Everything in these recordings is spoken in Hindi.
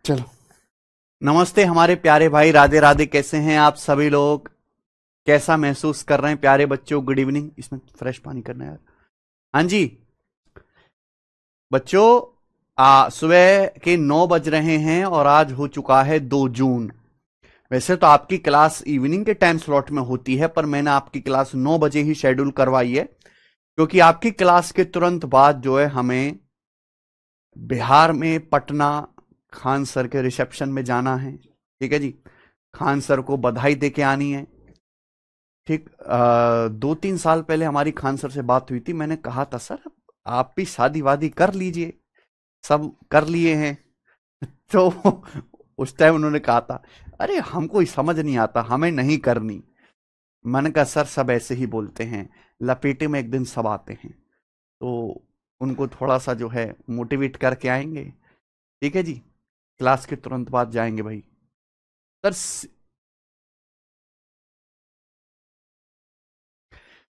चलो, नमस्ते हमारे प्यारे भाई, राधे राधे। कैसे हैं आप सभी लोग? कैसा महसूस कर रहे हैं प्यारे बच्चों? Good evening. इसमें फ्रेश पानी करना है यार। हाँ जी बच्चों, सुबह के 9 बज रहे हैं और आज हो चुका है 2 जून। वैसे तो आपकी क्लास इवनिंग के टाइम स्लॉट में होती है, पर मैंने आपकी क्लास 9 बजे ही शेड्यूल करवाई है, क्योंकि आपकी क्लास के तुरंत बाद जो है हमें बिहार में पटना खान सर के रिसेप्शन में जाना है। ठीक है जी, खान सर को बधाई देके आनी है। ठीक, 2-3 साल पहले हमारी खान सर से बात हुई थी। मैंने कहा था सर आप भी शादी वादी कर लीजिए, सब कर लिए हैं। तो उस टाइम उन्होंने कहा था अरे हमको ही समझ नहीं आता, हमें नहीं करनी। मैंने कहा सर सब ऐसे ही बोलते हैं, लपेटे में एक दिन सब आते हैं। तो उनको थोड़ा सा जो है मोटिवेट करके आएंगे। ठीक है जी, क्लास के तुरंत बाद जाएंगे भाई।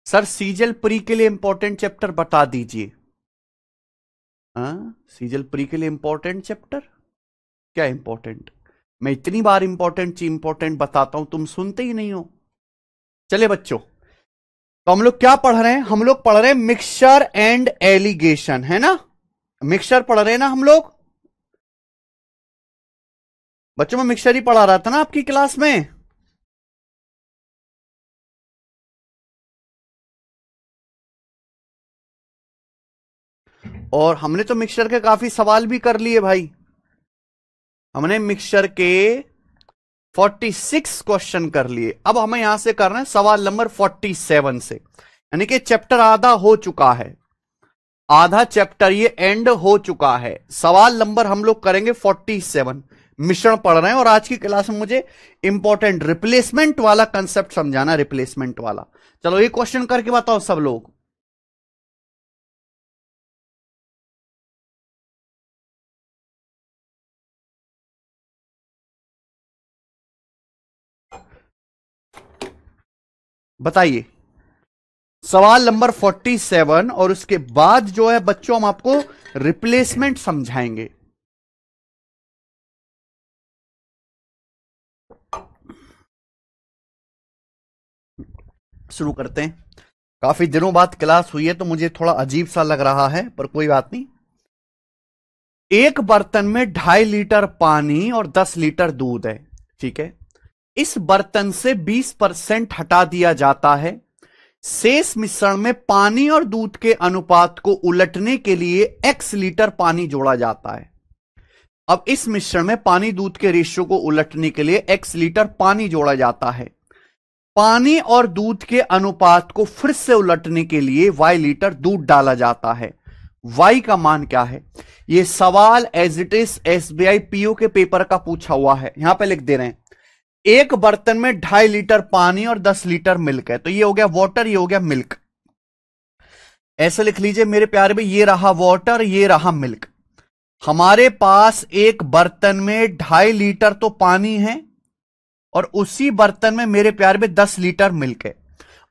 सर सीजल प्री के लिए इंपॉर्टेंट चैप्टर बता दीजिए। हाँ, सीजल प्री के लिए इंपॉर्टेंट चैप्टर क्या इंपॉर्टेंट? मैं इतनी बार इंपॉर्टेंट बताता हूं, तुम सुनते ही नहीं हो। चले बच्चों, तो हम लोग क्या पढ़ रहे हैं? हम लोग पढ़ रहे हैं मिक्सचर एंड एलिगेशन, है ना? मिक्सचर पढ़ रहे हैं ना हम लोग बच्चों? मैं मिक्सचर ही पढ़ा रहा था ना आपकी क्लास में। और हमने तो मिक्सचर के काफी सवाल भी कर लिए भाई। हमने मिक्सचर के 46 क्वेश्चन कर लिए। अब हमें यहां से करना है सवाल नंबर 47 से, यानी कि चैप्टर आधा हो चुका है। आधा चैप्टर ये एंड हो चुका है। सवाल नंबर हम लोग करेंगे 47। मिश्रण पढ़ रहे हैं और आज की क्लास में मुझे इंपॉर्टेंट रिप्लेसमेंट वाला कंसेप्ट समझाना। रिप्लेसमेंट वाला, चलो ये क्वेश्चन करके बताओ सब लोग। बताइए सवाल नंबर 47, और उसके बाद जो है बच्चों हम आपको रिप्लेसमेंट समझाएंगे। शुरू करते हैं। काफी दिनों बाद क्लास हुई है तो मुझे थोड़ा अजीब सा लग रहा है, पर कोई बात नहीं। एक बर्तन में 2.5 लीटर पानी और 10 लीटर दूध है। ठीक है, इस बर्तन से 20% हटा दिया जाता है। शेष मिश्रण में पानी और दूध के अनुपात को उलटने के लिए x लीटर पानी जोड़ा जाता है। अब इस मिश्रण में पानी दूध के रेशियो को उलटने के लिए x लीटर पानी जोड़ा जाता है। पानी और दूध के अनुपात को फिर से उलटने के लिए y लीटर दूध डाला जाता है। y का मान क्या है? यह सवाल as it is SBI PO के पेपर का पूछा हुआ है। यहां पे लिख दे रहे हैं एक बर्तन में 2.5 लीटर पानी और 10 लीटर मिल्क है। तो ये हो गया वाटर, ये हो गया मिल्क। ऐसे लिख लीजिए मेरे प्यारे भाई, ये रहा वाटर, ये रहा मिल्क। हमारे पास एक बर्तन में 2.5 लीटर तो पानी है और उसी बर्तन में मेरे प्यारे में 10 लीटर मिल्क है।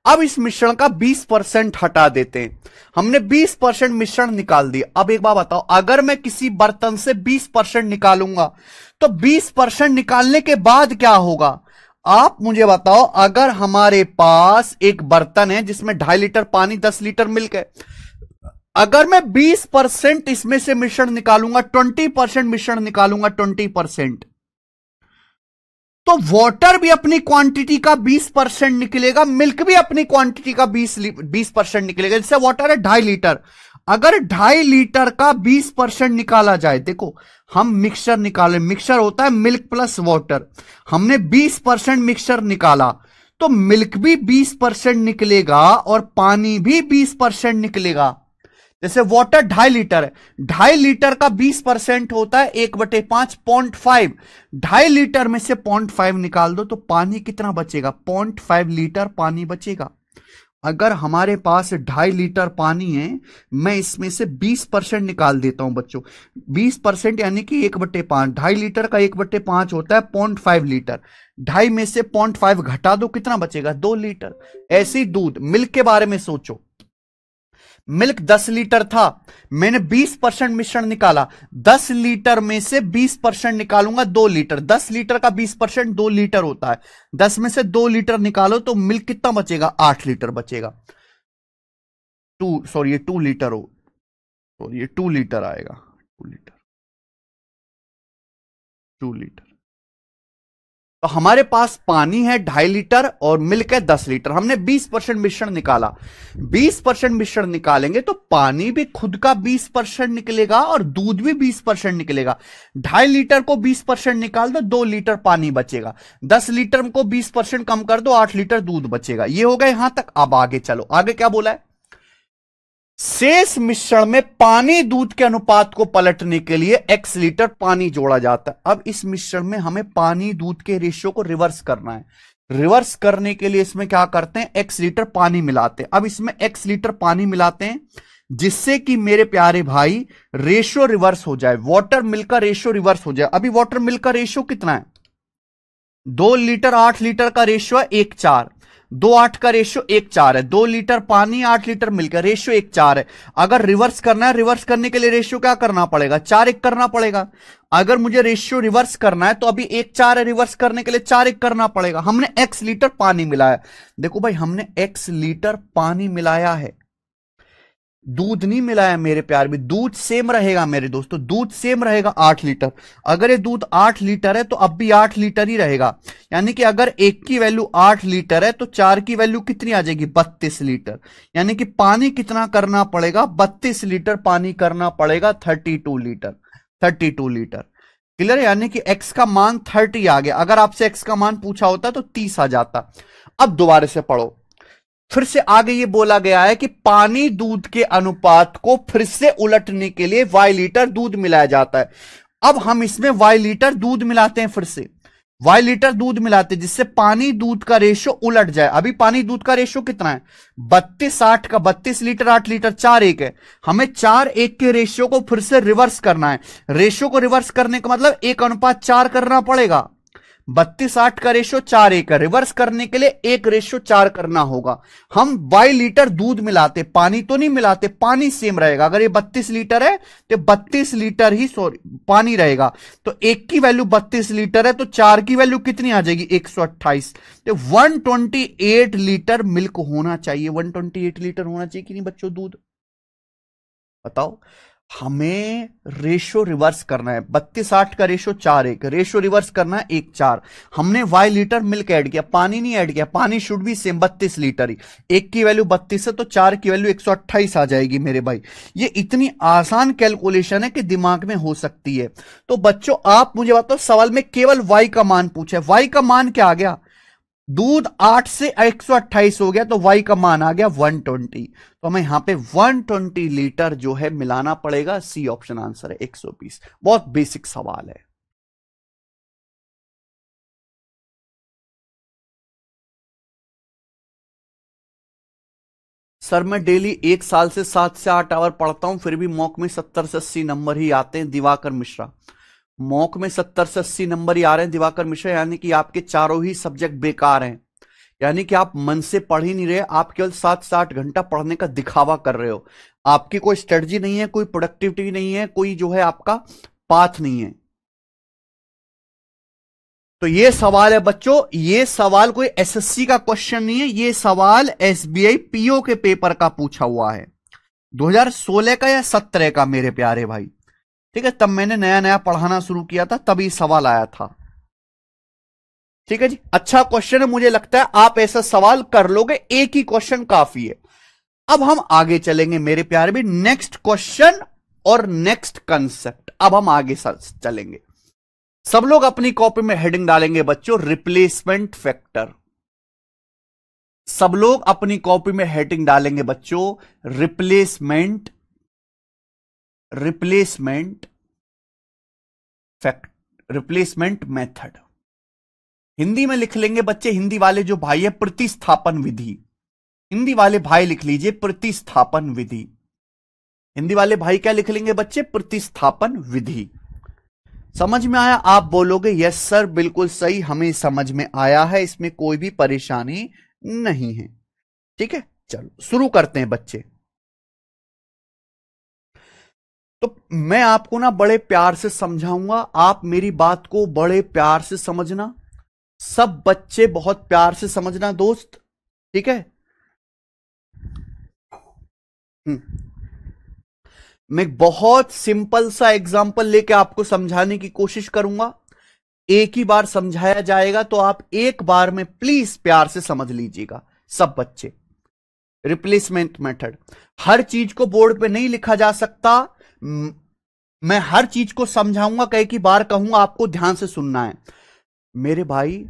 अब इस मिश्रण का 20% हटा देते हैं। हमने 20% मिश्रण निकाल दिया। अब एक बात बताओ, अगर मैं किसी बर्तन से 20% निकालूंगा तो 20% निकालने के बाद क्या होगा? आप मुझे बताओ, अगर हमारे पास एक बर्तन है जिसमें 2.5 लीटर पानी 10 लीटर मिल्क है, अगर मैं 20% इसमें से मिश्रण निकालूंगा, 20% मिश्रण निकालूंगा, 20%, तो वाटर भी अपनी क्वांटिटी का 20% निकलेगा, मिल्क भी अपनी क्वांटिटी का 20% निकलेगा। जैसे वाटर है 2.5 लीटर, अगर 2.5 लीटर का 20% निकाला जाए, देखो हम मिक्सचर निकाले, मिक्सचर होता है मिल्क प्लस वाटर, हमने 20% मिक्सचर निकाला, तो मिल्क भी 20% निकलेगा और पानी भी 20% निकलेगा। जैसे वाटर 2.5 लीटर है, 2.5 लीटर का 20% होता है 1/5, 0.5, 2.5 लीटर में से 0.5 निकाल दो तो पानी कितना बचेगा, 0.5 लीटर पानी बचेगा। अगर हमारे पास 2.5 लीटर पानी है, मैं इसमें से 20% निकाल देता हूं बच्चों, 20% यानी कि 1/5, 2.5 लीटर का 1/5 होता है 0.5 लीटर, 2.5 में से 0.5 घटा दो, कितना बचेगा, 2 लीटर। ऐसे ही दूध, मिल्क के बारे में सोचो, मिल्क 10 लीटर था, मैंने 20% मिश्रण निकाला, 10 लीटर में से 20% निकालूंगा 2 लीटर, 10 लीटर का 20% 2 लीटर होता है, 10 में से 2 लीटर निकालो तो मिल्क कितना बचेगा, 8 लीटर बचेगा। ये 2 लीटर हो, सॉरी ये 2 लीटर आएगा, 2 लीटर, 2 लीटर। तो हमारे पास पानी है 2.5 लीटर और मिल्क है 10 लीटर, हमने 20% मिश्रण निकाला, 20% मिश्रण निकालेंगे तो पानी भी खुद का 20% निकलेगा और दूध भी 20% निकलेगा। 2.5 लीटर को 20% निकाल दो, 2 लीटर पानी बचेगा, 10 लीटर को 20% कम कर दो, 8 लीटर दूध बचेगा। ये हो गए यहां तक। अब आगे चलो, आगे क्या बोला है, शेष मिश्रण में पानी दूध के अनुपात को पलटने के लिए x लीटर पानी जोड़ा जाता है। अब इस मिश्रण में हमें पानी दूध के रेशियो को रिवर्स करना है, रिवर्स करने के लिए इसमें क्या करते हैं, x लीटर पानी मिलाते हैं। अब इसमें x लीटर पानी मिलाते हैं जिससे कि मेरे प्यारे भाई रेशियो रिवर्स हो जाए, वाटर मिल्क का रेशियो रिवर्स हो जाए। अभी वाटर मिल्क का रेशियो कितना है, 2 लीटर 8 लीटर का रेशियो है 1:4, 2:8 का रेशियो 1:4 है, 2 लीटर पानी 8 लीटर मिल्क, रेशियो 1:4 है। अगर रिवर्स करना है, रिवर्स करने के लिए रेशियो क्या करना पड़ेगा, 4:1 करना पड़ेगा। अगर मुझे रेशियो रिवर्स करना है तो अभी 1:4 है, रिवर्स करने के लिए 4:1 करना पड़ेगा। हमने x लीटर पानी मिलाया, देखो भाई हमने x लीटर पानी मिलाया है, दूध नहीं मिलाया मेरे प्यार भी, दूध सेम रहेगा मेरे दोस्तों, दूध सेम रहेगा 8 लीटर। अगर ये दूध 8 लीटर है तो अब भी 8 लीटर ही रहेगा, यानी कि अगर एक की वैल्यू 8 लीटर है तो 4 की वैल्यू कितनी आ जाएगी, 32 लीटर। यानी कि पानी कितना करना पड़ेगा, 32 लीटर पानी करना पड़ेगा, 32 लीटर, 32 लीटर। क्लियर, यानी कि x का मान 30 आ गया। अगर आपसे x का मान पूछा होता तो 30 आ जाता। अब दोबारा से पढ़ो, फिर से आगे ये बोला गया है कि पानी दूध के अनुपात को फिर से उलटने के लिए y लीटर दूध मिलाया जाता है। अब हम इसमें y लीटर दूध मिलाते हैं, फिर से y लीटर दूध मिलाते हैं जिससे पानी दूध का रेशियो उलट जाए। अभी पानी दूध का रेशियो कितना है, 32:8 का 32 लीटर 8 लीटर 4:1 है, हमें 4:1 के रेशियो को फिर से रिवर्स करना है। रेशियो को रिवर्स करने का मतलब 1:4 करना पड़ेगा, 32:8 का रेशियो 4:1 है, रिवर्स करने के लिए 1:4 करना होगा। हम 22 लीटर दूध मिलाते, पानी तो नहीं मिलाते, पानी सेम रहेगा। अगर ये 32 लीटर है तो 32 लीटर ही पानी रहेगा, तो एक की वैल्यू 32 लीटर है तो 4 की वैल्यू कितनी आ जाएगी, 128। तो 128 लीटर मिल्क होना चाहिए, 128 लीटर होना चाहिए कि नहीं बच्चों दूध, बताओ। हमें रेशियो रिवर्स करना है, 32:8 का रेशियो 4:1, रेशियो रिवर्स करना है 1:4। हमने y लीटर मिल्क ऐड किया, पानी नहीं ऐड किया, पानी शुड भी सेम 32 लीटर ही, एक की वैल्यू 32 है तो 4 की वैल्यू 128 आ जाएगी मेरे भाई। ये इतनी आसान कैलकुलेशन है कि दिमाग में हो सकती है। तो बच्चों आप मुझे बताओ, सवाल में केवल y का मान पूछा है, y का मान क्या आ गया, दूध 8 से 128 हो गया तो y का मान आ गया 120, तो हमें यहां पे 120 लीटर जो है मिलाना पड़ेगा। सी ऑप्शन आंसर है 120। बहुत बेसिक सवाल है। सर मैं डेली 1 साल से 7 से 8 आवर पढ़ता हूं, फिर भी मॉक में 70 से 80 नंबर ही आते हैं। दिवाकर मिश्रा, मॉक में 70 से 80 नंबर ही आ रहे हैं दिवाकर मिश्रा, यानी कि आपके चारों ही सब्जेक्ट बेकार हैं, यानी कि आप मन से पढ़ ही नहीं रहे, आप केवल 7 से 8 घंटा पढ़ने का दिखावा कर रहे हो। आपकी कोई स्ट्रेटजी नहीं है, कोई प्रोडक्टिविटी नहीं है, कोई जो है आपका पाथ नहीं है। तो ये सवाल है बच्चों, ये सवाल कोई एसएससी का क्वेश्चन नहीं है, ये सवाल एसबीआई पीओ के पेपर का पूछा हुआ है, 2016 का या 17 का मेरे प्यारे भाई। ठीक है, तब मैंने नया नया पढ़ाना शुरू किया था, तभी सवाल आया था। ठीक है जी, अच्छा क्वेश्चन है, मुझे लगता है आप ऐसा सवाल कर लोगे, एक ही क्वेश्चन काफी है। अब हम आगे चलेंगे मेरे प्यारे भी, नेक्स्ट क्वेश्चन और नेक्स्ट कंसेप्ट। अब हम आगे चलेंगे। सब लोग अपनी कॉपी में हेडिंग डालेंगे बच्चों, रिप्लेसमेंट फैक्टर। सब लोग अपनी कॉपी में हेडिंग डालेंगे बच्चों, रिप्लेसमेंट रिप्लेसमेंट मेथड। हिंदी में लिख लेंगे बच्चे, हिंदी वाले जो भाई है, प्रतिस्थापन विधि। हिंदी वाले भाई लिख लीजिए प्रतिस्थापन विधि। हिंदी वाले भाई क्या लिख लेंगे बच्चे, प्रतिस्थापन विधि। समझ में आया? आप बोलोगे यस सर बिल्कुल सही, हमें समझ में आया है, इसमें कोई भी परेशानी नहीं है। ठीक है, चलो शुरू करते हैं बच्चे। तो मैं आपको ना बड़े प्यार से समझाऊंगा, आप मेरी बात को बड़े प्यार से समझना, सब बच्चे बहुत प्यार से समझना दोस्त। ठीक है, मैं बहुत सिंपल सा एग्जांपल लेके आपको समझाने की कोशिश करूंगा, एक ही बार समझाया जाएगा, तो आप एक बार में प्लीज प्यार से समझ लीजिएगा सब बच्चे। रिप्लेसमेंट मेथड, हर चीज को बोर्ड पे नहीं लिखा जा सकता, मैं हर चीज को समझाऊंगा, कई की बार कहूंगा, आपको ध्यान से सुनना है मेरे भाई।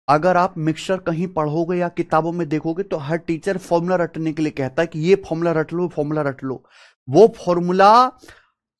अगर आप मिक्सचर कहीं पढ़ोगे या किताबों में देखोगे तो हर टीचर फॉर्मूला रटने के लिए कहता है कि ये फॉर्मूला रट लो, फॉर्मूला रट लो। वो फॉर्मूला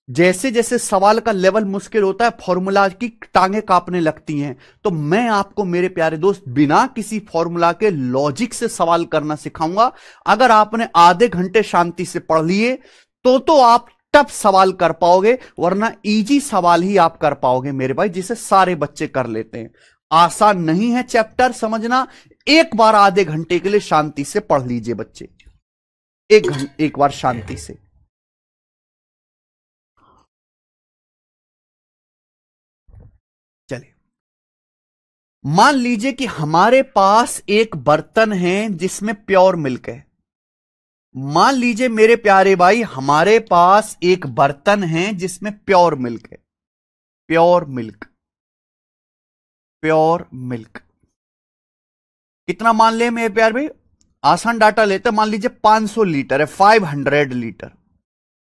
जैसे जैसे सवाल का लेवल मुश्किल होता है, फॉर्मूला की टांगे कांपने लगती हैं। तो मैं आपको मेरे प्यारे दोस्त बिना किसी फॉर्मूला के लॉजिक से सवाल करना सिखाऊंगा। अगर आपने आधे घंटे शांति से पढ़ लिए तो आप टफ सवाल कर पाओगे, वरना इजी सवाल ही आप कर पाओगे मेरे भाई, जिसे सारे बच्चे कर लेते हैं। आसान नहीं है चैप्टर समझना, एक बार आधे घंटे के लिए शांति से पढ़ लीजिए बच्चे, एक बार शांति से। चलिए, मान लीजिए कि हमारे पास एक बर्तन है जिसमें प्योर मिल्क है। मान लीजिए मेरे प्यारे भाई, हमारे पास एक बर्तन है जिसमें प्योर मिल्क है, प्योर मिल्क, प्योर मिल्क। कितना मान ले मेरे प्यारे भाई, आसान डाटा लेते, मान लीजिए 500 लीटर है, 500 लीटर।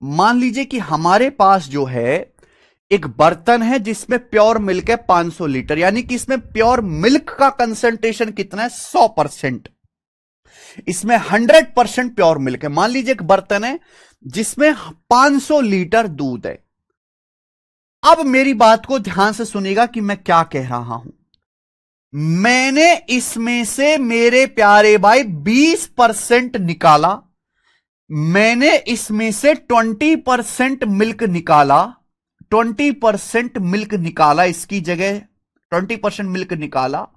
मान लीजिए कि हमारे पास जो है एक बर्तन है जिसमें प्योर मिल्क है 500 लीटर, यानी कि इसमें प्योर मिल्क का कंसंट्रेशन कितना है, 100%। इसमें 100% प्योर मिल्क है। मान लीजिए एक बर्तन है जिसमें 500 लीटर दूध है। अब मेरी बात को ध्यान से सुनिएगा कि मैं क्या कह रहा हूं। मैंने इसमें से मेरे प्यारे भाई 20% निकाला, मैंने इसमें से 20% मिल्क निकाला, 20% मिल्क निकाला, इसकी जगह 20% मिल्क निकाला,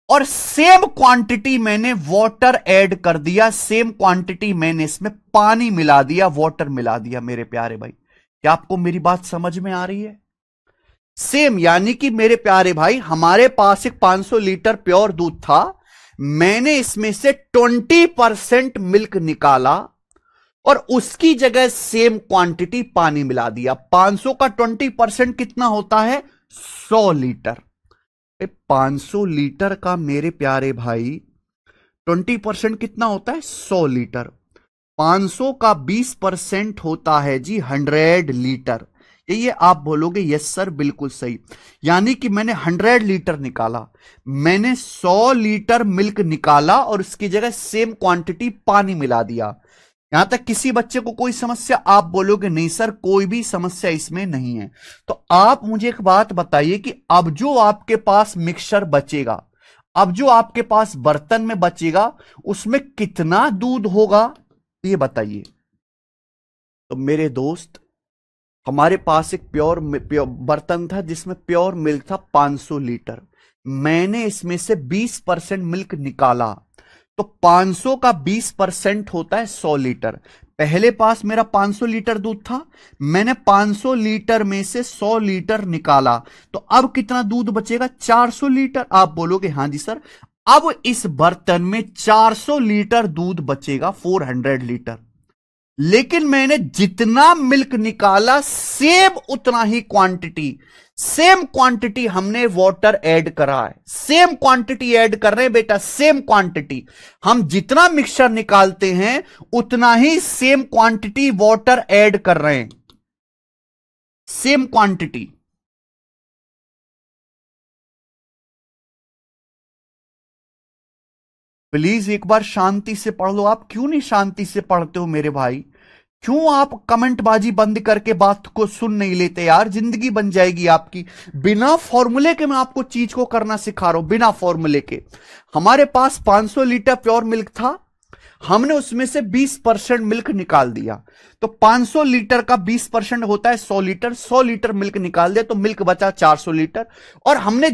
और सेम क्वांटिटी मैंने वाटर ऐड कर दिया, सेम क्वांटिटी मैंने इसमें पानी मिला दिया, वाटर मिला दिया मेरे प्यारे भाई। क्या आपको मेरी बात समझ में आ रही है? सेम, यानी कि मेरे प्यारे भाई, हमारे पास एक 500 लीटर प्योर दूध था, मैंने इसमें से 20% मिल्क निकाला और उसकी जगह सेम क्वांटिटी पानी मिला दिया। 500 का 20% कितना होता है, 100 लीटर। 500 लीटर का मेरे प्यारे भाई 20% कितना होता है, 100 लीटर। 500 का 20% होता है जी 100 लीटर। ये आप बोलोगे यस सर बिल्कुल सही, यानी कि मैंने 100 लीटर निकाला, मैंने 100 लीटर मिल्क निकाला और उसकी जगह सेम क्वांटिटी पानी मिला दिया। यहां तक किसी बच्चे को कोई समस्या? आप बोलोगे नहीं सर कोई भी समस्या इसमें नहीं है। तो आप मुझे एक बात बताइए कि अब जो आपके पास मिक्सचर बचेगा, अब जो आपके पास बर्तन में बचेगा, उसमें कितना दूध होगा, ये बताइए। तो मेरे दोस्त, हमारे पास एक प्योर बर्तन था जिसमें प्योर मिल्क था 500 लीटर, मैंने इसमें से 20% मिल्क निकाला, तो 500 का 20% होता है 100 लीटर। पहले पास मेरा 500 लीटर दूध था, मैंने 500 लीटर में से 100 लीटर निकाला, तो अब कितना दूध बचेगा? 400 लीटर। आप बोलोगे हां जी सर, अब इस बर्तन में 400 लीटर दूध बचेगा, 400 लीटर। लेकिन मैंने जितना मिल्क निकाला सेम उतना ही क्वांटिटी, सेम क्वांटिटी हमने वाटर ऐड करा है, सेम क्वांटिटी ऐड कर रहे हैं बेटा, सेम क्वांटिटी। हम जितना मिक्सचर निकालते हैं उतना ही सेम क्वांटिटी वाटर ऐड कर रहे हैं, सेम क्वांटिटी। प्लीज एक बार शांति से पढ़ लो। आप क्यों नहीं शांति से पढ़ते हो मेरे भाई? क्यों आप कमेंटबाजी बंद करके बात को सुन नहीं लेते यार? जिंदगी बन जाएगी आपकी। बिना फॉर्मूले के मैं आपको चीज को करना सिखा रहा हूं, बिना फॉर्मूले के। हमारे पास 500 लीटर प्योर मिल्क था, हमने उसमें से 20% मिल्क निकाल दिया, तो 500 लीटर का 20% होता है 100 लीटर। 100 लीटर मिल्क निकाल दिया तो मिल्क बचा 400 लीटर, और हमने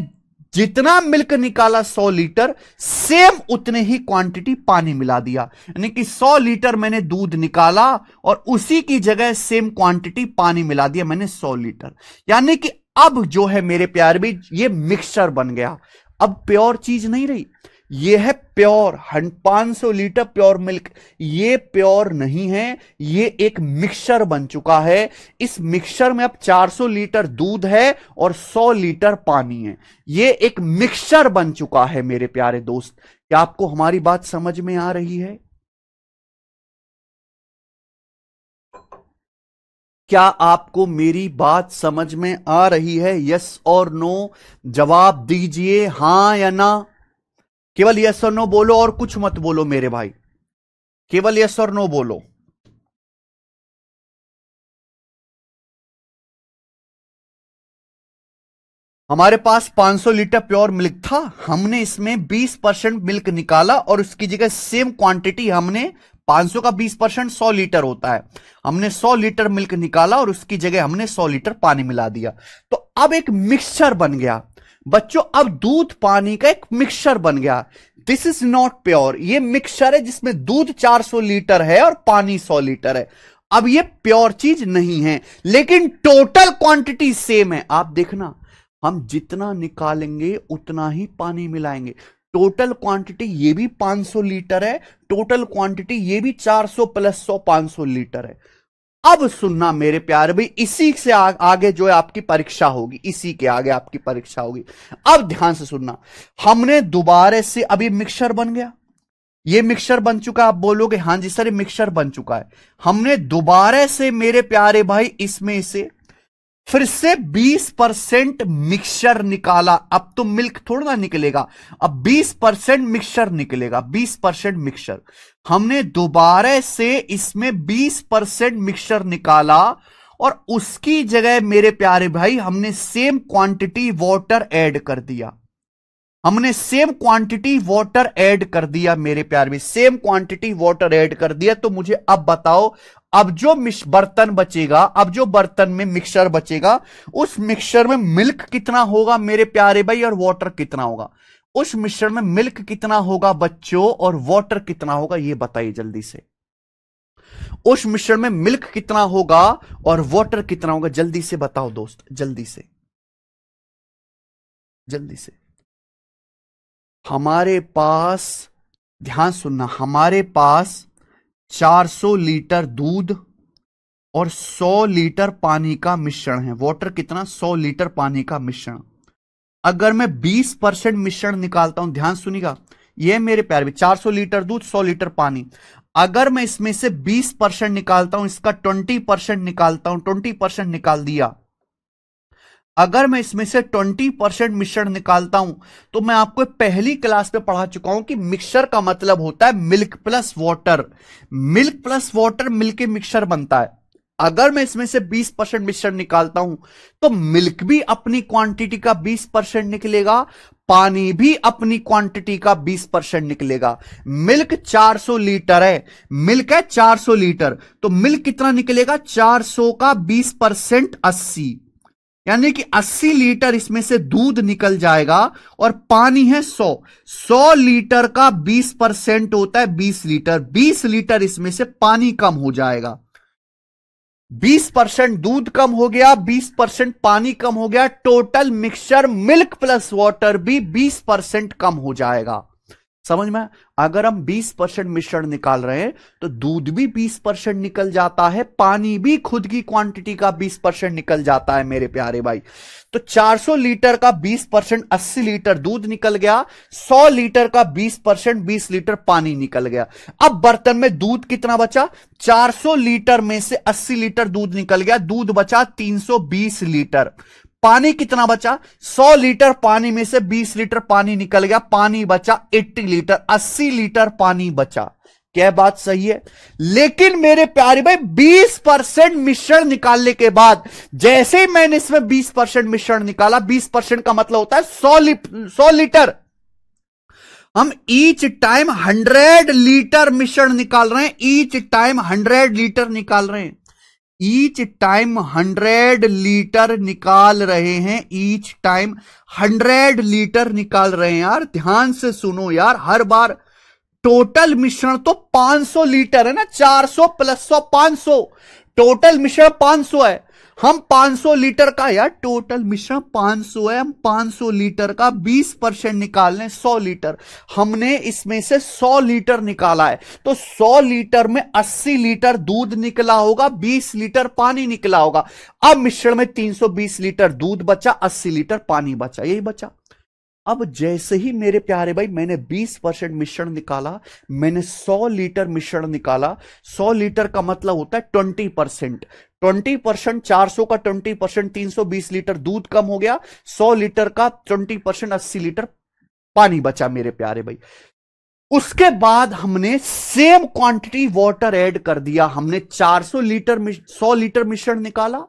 जितना मिल्क निकाला 100 लीटर, सेम उतने ही क्वांटिटी पानी मिला दिया। यानी कि 100 लीटर मैंने दूध निकाला और उसी की जगह सेम क्वांटिटी पानी मिला दिया मैंने 100 लीटर। यानी कि अब जो है मेरे प्यारे भी, ये मिक्सचर बन गया। अब प्योर चीज नहीं रही, ये है प्योर। 500 लीटर प्योर मिल्क, ये प्योर नहीं है, ये एक मिक्सचर बन चुका है। इस मिक्सचर में अब 400 लीटर दूध है और 100 लीटर पानी है। ये एक मिक्सचर बन चुका है मेरे प्यारे दोस्त। क्या आपको हमारी बात समझ में आ रही है? क्या आपको मेरी बात समझ में आ रही है? यस और नो जवाब दीजिए, हां या ना। केवल यस और नो बोलो और कुछ मत बोलो मेरे भाई, केवल यस और नो बोलो। हमारे पास 500 लीटर प्योर मिल्क था, हमने इसमें 20% मिल्क निकाला और उसकी जगह सेम क्वांटिटी हमने 500 का 20% 100 लीटर होता है, हमने 100 लीटर मिल्क निकाला और उसकी जगह हमने 100 लीटर पानी मिला दिया। तो अब एक मिक्सचर बन गया बच्चों, अब दूध पानी का एक मिक्सचर बन गया। दिस इज नॉट प्योर, ये मिक्सचर है जिसमें दूध 400 लीटर है और पानी 100 लीटर है। अब ये प्योर चीज नहीं है, लेकिन टोटल क्वांटिटी सेम है। आप देखना, हम जितना निकालेंगे उतना ही पानी मिलाएंगे। टोटल क्वांटिटी ये भी 500 लीटर है, टोटल क्वांटिटी ये भी 400 प्लस 100 500 लीटर है। अब सुनना मेरे प्यारे भाई, इसी से आगे जो है आपकी परीक्षा होगी, इसी के आगे आपकी परीक्षा होगी। अब ध्यान से सुनना, हमने दोबारा से अभी मिक्सचर बन गया, ये मिक्सचर बन चुका। आप बोलोगे हां जी सर ये मिक्सचर बन चुका है। हमने दोबारा से मेरे प्यारे भाई इसमें से फिर से 20% मिक्सचर निकाला। अब तो मिल्क थोड़ा ना निकलेगा, अब 20% मिक्सचर निकलेगा, 20% मिक्सचर। हमने दोबारा से इसमें 20% मिक्सचर निकाला और उसकी जगह मेरे प्यारे भाई हमने सेम क्वांटिटी वाटर ऐड कर दिया, हमने सेम क्वांटिटी वाटर ऐड कर दिया मेरे प्यारे भाई, सेम क्वांटिटी वाटर ऐड कर दिया। तो मुझे अब बताओ, अब जो बर्तन बचेगा, अब जो बर्तन में मिक्सचर बचेगा, उस मिक्सचर में मिल्क कितना होगा मेरे प्यारे भाई और वाटर कितना होगा? उस मिक्सचर में मिल्क कितना होगा बच्चों और वाटर कितना होगा, ये बताइए जल्दी से। उस मिक्सचर में मिल्क कितना होगा और वाटर कितना होगा, जल्दी से बताओ दोस्त, जल्दी से, जल्दी से। हमारे पास, ध्यान सुनना, हमारे पास 400 लीटर दूध और 100 लीटर पानी का मिश्रण है। वाटर कितना? 100 लीटर पानी का मिश्रण। अगर मैं 20% मिश्रण निकालता हूं, ध्यान सुनिएगा, यह मेरे प्यारे भी 400 लीटर दूध 100 लीटर पानी। अगर मैं इसमें से 20% निकालता हूं, इसका 20% निकालता हूं, 20% निकाल दिया, अगर मैं इसमें से 20% मिश्रण निकालता हूं, तो मैं आपको पहली क्लास में पढ़ा चुका हूं कि मिक्सचर का मतलब होता है milk plus water. Milk plus water मिलके मिक्सचर बनता है। अगर मैं इसमें से 20% मिश्रण निकालता हूं, तो मिल्क भी अपनी क्वांटिटी का 20% निकलेगा, पानी भी अपनी क्वांटिटी का 20% निकलेगा। मिल्क 400 लीटर है, मिल्क है 400 लीटर, तो मिल्क कितना निकलेगा? 400 का 20% 80, यानी कि 80 लीटर इसमें से दूध निकल जाएगा और पानी है 100 लीटर का 20% होता है 20 लीटर। 20 लीटर इसमें से पानी कम हो जाएगा। 20% दूध कम हो गया, 20% पानी कम हो गया, total mixture milk plus water भी 20% कम हो जाएगा। समझ में? अगर हम 20% मिश्रण निकाल रहे हैं तो दूध भी 20% निकल जाता है, पानी भी खुद की क्वांटिटी का 20% निकल जाता है मेरे प्यारे भाई। तो 400 लीटर का 20% 80 लीटर दूध निकल गया, 100 लीटर का 20% 20 लीटर पानी निकल गया। अब बर्तन में दूध कितना बचा? 400 लीटर में से 80 लीटर दूध निकल गया, दूध बचा 320 लीटर। पानी कितना बचा? 100 लीटर पानी में से 20 लीटर पानी निकल गया, पानी बचा 80 लीटर, 80 लीटर पानी बचा। क्या बात सही है? लेकिन मेरे प्यारे भाई 20% मिश्रण निकालने के बाद, जैसे ही मैंने इसमें 20% मिश्रण निकाला, 20% का मतलब होता है 100 लीटर। हम ईच टाइम 100 लीटर मिश्रण निकाल रहे हैं, ईच टाइम 100 लीटर निकाल रहे हैं, ईच टाइम 100 लीटर निकाल रहे हैं, ईच टाइम 100 लीटर निकाल रहे हैं। यार ध्यान से सुनो यार, हर बार टोटल मिश्रण तो 500 लीटर है ना, 400 प्लस 100 500, टोटल मिश्रण 500 है। हम 500 लीटर का, यार टोटल मिश्रण 500 है, हम 500 लीटर का 20% निकाल लें 100 लीटर। हमने इसमें से 100 लीटर निकाला है, तो 100 लीटर में 80 लीटर दूध निकला होगा, 20 लीटर पानी निकला होगा। अब मिश्रण में 320 लीटर दूध बचा, 80 लीटर पानी बचा, यही बचा। अब जैसे ही मेरे प्यारे भाई मैंने 20% मिश्रण निकाला, मैंने 100 लीटर मिश्रण निकाला, 100 लीटर का मतलब होता है 20%, 20%, 400 का 20%, 320 लीटर दूध कम हो गया, 100 लीटर का 20%, 80 लीटर पानी बचा मेरे प्यारे भाई। उसके बाद हमने सेम क्वांटिटी वाटर ऐड कर दिया। हमने 400 लीटर 100 लीटर मिश्रण निकाला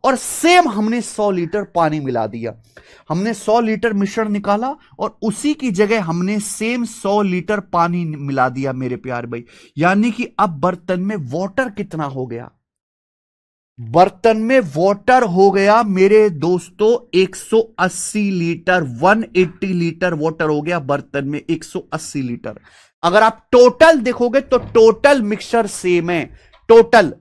और सेम हमने 100 लीटर पानी मिला दिया। हमने 100 लीटर मिश्रण निकाला और उसी की जगह हमने सेम 100 लीटर पानी मिला दिया मेरे प्यारे भाई। यानी कि अब बर्तन में वाटर कितना हो गया? बर्तन में वाटर हो गया मेरे दोस्तों 180 लीटर, 180 लीटर वाटर हो गया बर्तन में, 180 लीटर। अगर आप टोटल देखोगे तो टोटल मिक्सचर सेम है। टोटल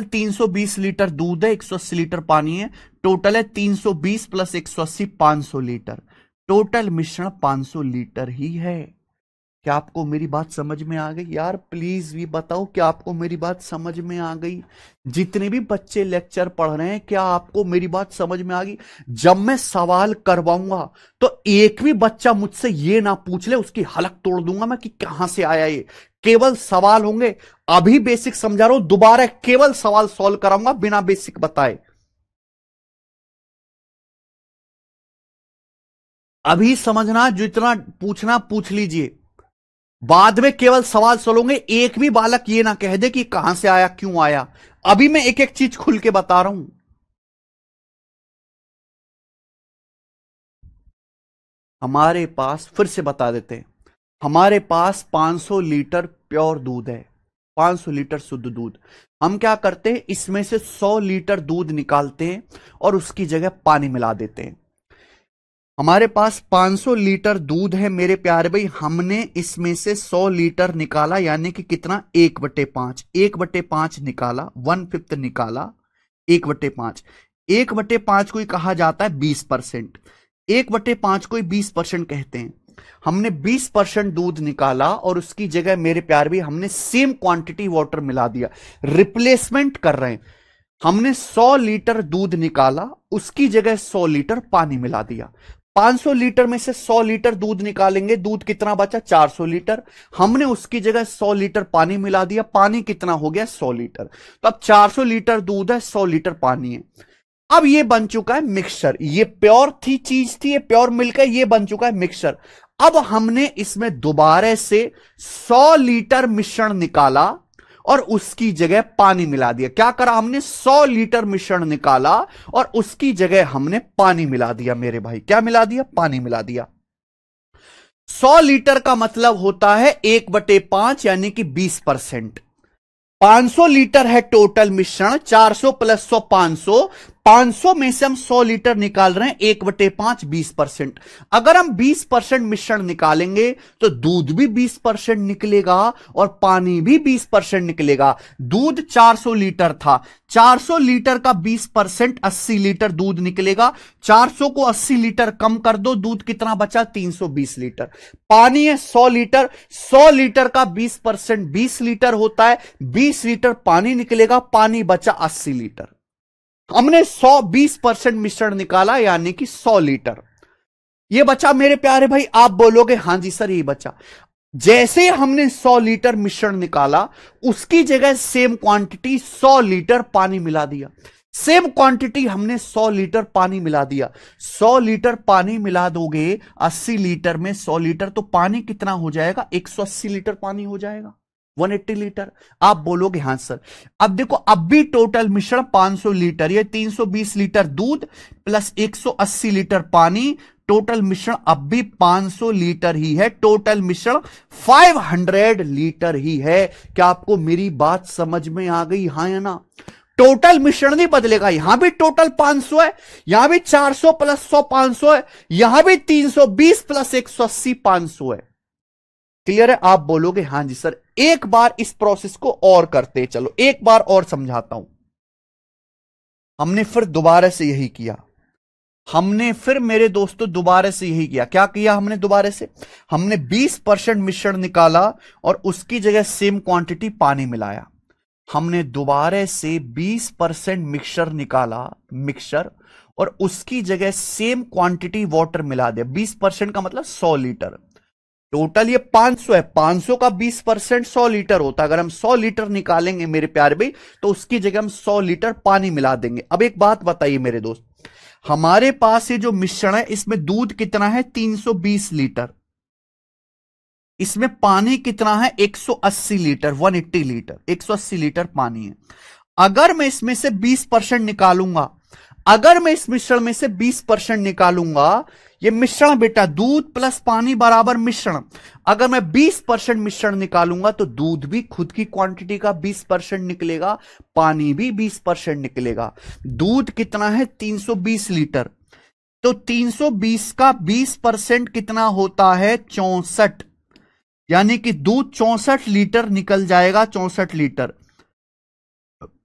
320 लीटर दूध है, 180 लीटर पानी है, टोटल है 320 प्लस 180 500 लीटर। टोटल मिश्रण 500 लीटर ही है। क्या आपको मेरी बात समझ में आ गई? यार प्लीज भी बताओ, क्या आपको मेरी बात समझ में आ गई? जितने भी बच्चे लेक्चर पढ़ रहे हैं, क्या आपको मेरी बात समझ में आ गई? जब मैं सवाल करवाऊंगा तो एक भी बच्चा मुझसे ये ना पूछ ले, उसकी हलक तोड़ दूंगा मैं कि कहां से आया ये। केवल सवाल होंगे। अभी बेसिक समझा रहा हूं, दोबारा केवल सवाल सॉल्व कराऊंगा बिना बेसिक बताए। अभी समझना, जितना पूछना पूछ लीजिए, बाद में केवल सवाल सोलोगे। एक भी बालक ये ना कह दे कि कहां से आया, क्यों आया। अभी मैं एक एक चीज खुल के बता रहा हूं। हमारे पास, फिर से बता देते हैं, हमारे पास 500 लीटर प्योर दूध है, 500 लीटर शुद्ध दूध। हम क्या करते हैं, इसमें से 100 लीटर दूध निकालते हैं और उसकी जगह पानी मिला देते हैं। हमारे पास 500 लीटर दूध है मेरे प्यारे भाई, हमने इसमें से 100 लीटर निकाला, यानी कि कितना, 1/5, 1/5 निकाला, 1/5 निकाला, 1/5, 1/5 को ही कहा जाता है 20%, 1/5 को ही 20% कहते हैं। हमने 20% दूध निकाला और उसकी जगह मेरे प्यारे भाई हमने सेम क्वांटिटी वाटर मिला दिया। रिप्लेसमेंट कर रहे हैं। हमने 100 लीटर दूध निकाला, उसकी जगह 100 लीटर पानी मिला दिया। 500 लीटर में से 100 लीटर दूध निकालेंगे, दूध कितना बचा, 400 लीटर। हमने उसकी जगह 100 लीटर पानी मिला दिया, पानी कितना हो गया, 100 लीटर। तो अब 400 लीटर दूध है, 100 लीटर पानी है। अब ये बन चुका है मिक्सचर। ये प्योर थी चीज थी, ये प्योर मिलकर ये बन चुका है मिक्सचर। अब हमने इसमें दोबारा से 100 लीटर मिश्रण निकाला और उसकी जगह पानी मिला दिया। क्या करा हमने, 100 लीटर मिश्रण निकाला और उसकी जगह हमने पानी मिला दिया मेरे भाई। क्या मिला दिया, पानी मिला दिया। 100 लीटर का मतलब होता है 1/5, यानी कि 20%। 500 लीटर है टोटल मिश्रण, 400 प्लस 100 500, 500 में से हम 100 लीटर निकाल रहे हैं, 1/5 20%। अगर हम 20% मिश्रण निकालेंगे तो दूध भी 20% निकलेगा और पानी भी 20% निकलेगा। दूध 400 लीटर था, 400 लीटर का 20% 80 लीटर दूध निकलेगा। 400 को 80 लीटर कम कर दो, दूध कितना बचा? 320 लीटर। पानी है 100 लीटर, 100 लीटर का 20% 20 लीटर होता है, 20 लीटर पानी निकलेगा, पानी बचा 80 लीटर। हमने 120% मिश्रण निकाला, यानी कि 100 लीटर। ये बचा मेरे प्यारे भाई। आप बोलोगे हां जी सर ये बचा। जैसे हमने 100 लीटर मिश्रण निकाला, उसकी जगह सेम क्वांटिटी 100 लीटर पानी मिला दिया। सेम क्वांटिटी हमने 100 लीटर पानी मिला दिया। 100 लीटर पानी मिला दोगे 80 लीटर में, 100 लीटर तो पानी कितना हो जाएगा? 180 लीटर पानी हो जाएगा, 180 लीटर। आप बोलोगे हां सर। अब देखो, अब भी टोटल मिश्रण 500 लीटर, ये 320 लीटर दूध प्लस 180 लीटर पानी, टोटल मिश्रण अब भी 500 लीटर ही है। टोटल मिश्रण 500 लीटर ही है। क्या आपको मेरी बात समझ में आ गई? हां या ना? टोटल मिश्रण नहीं बदलेगा। यहां भी टोटल 500 है, यहां भी 400 प्लस 100 500 है, यहां भी 320 प्लस 180 500 है। क्लियर है? आप बोलोगे हां जी सर। एक बार इस प्रोसेस को और करते चलो, एक बार और समझाता हूं। हमने फिर दोबारा से यही किया, हमने फिर मेरे दोस्तों दोबारा से यही किया। क्या किया हमने दोबारा से? हमने 20% मिश्रण निकाला और उसकी जगह सेम क्वांटिटी पानी मिलाया। हमने दोबारा से 20% मिक्सर निकाला, मिक्सर, और उसकी जगह सेम क्वांटिटी वाटर मिला दिया। 20% का मतलब 100 लीटर। टोटल ये 500 है, 500 का 20% 100 लीटर होता है। अगर हम 100 लीटर निकालेंगे मेरे प्यारे भाई, तो उसकी जगह हम 100 लीटर पानी मिला देंगे। अब एक बात बताइए मेरे दोस्त, हमारे पास ये जो मिश्रण है, इसमें दूध कितना है? 320 लीटर। इसमें पानी कितना है? 180 लीटर, 180 लीटर, 180 लीटर पानी है। अगर मैं इसमें से 20% निकालूंगा, अगर मैं इस मिश्रण में से 20% निकालूंगा, ये मिश्रण बेटा दूध प्लस पानी बराबर मिश्रण, अगर मैं 20% मिश्रण निकालूंगा तो दूध भी खुद की क्वांटिटी का 20% निकलेगा, पानी भी 20% निकलेगा। दूध कितना है? 320 लीटर। तो 320 का 20% कितना होता है? 64, यानी कि दूध 64 लीटर निकल जाएगा, 64 लीटर।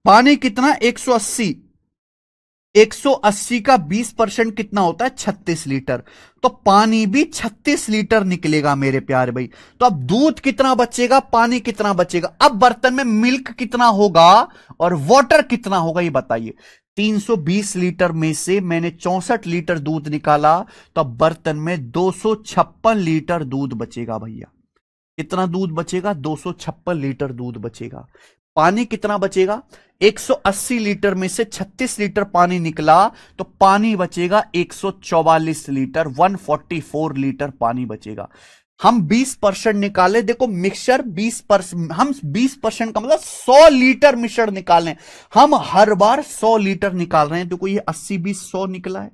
पानी कितना? 180, 180 का 20% कितना होता है? 36 लीटर। तो पानी भी 36 लीटर निकलेगा मेरे प्यारे भाई। तो अब दूध कितना बचेगा, पानी कितना बचेगा? अब बर्तन में मिल्क कितना होगा और वाटर कितना होगा, ये बताइए। 320 लीटर में से मैंने 64 लीटर दूध निकाला, तो अब बर्तन में 256 लीटर दूध बचेगा भैया। कितना दूध बचेगा? 256 लीटर दूध बचेगा। पानी कितना बचेगा? 180 लीटर में से 36 लीटर पानी निकला, तो पानी बचेगा 144 लीटर, 144 लीटर पानी बचेगा। हम 20% निकाले, देखो मिक्सचर 20%, हम 20% का मतलब 100 लीटर मिक्सचर निकालें। हम हर बार 100 लीटर निकाल रहे हैं। देखो ये 80 20 100 निकला है,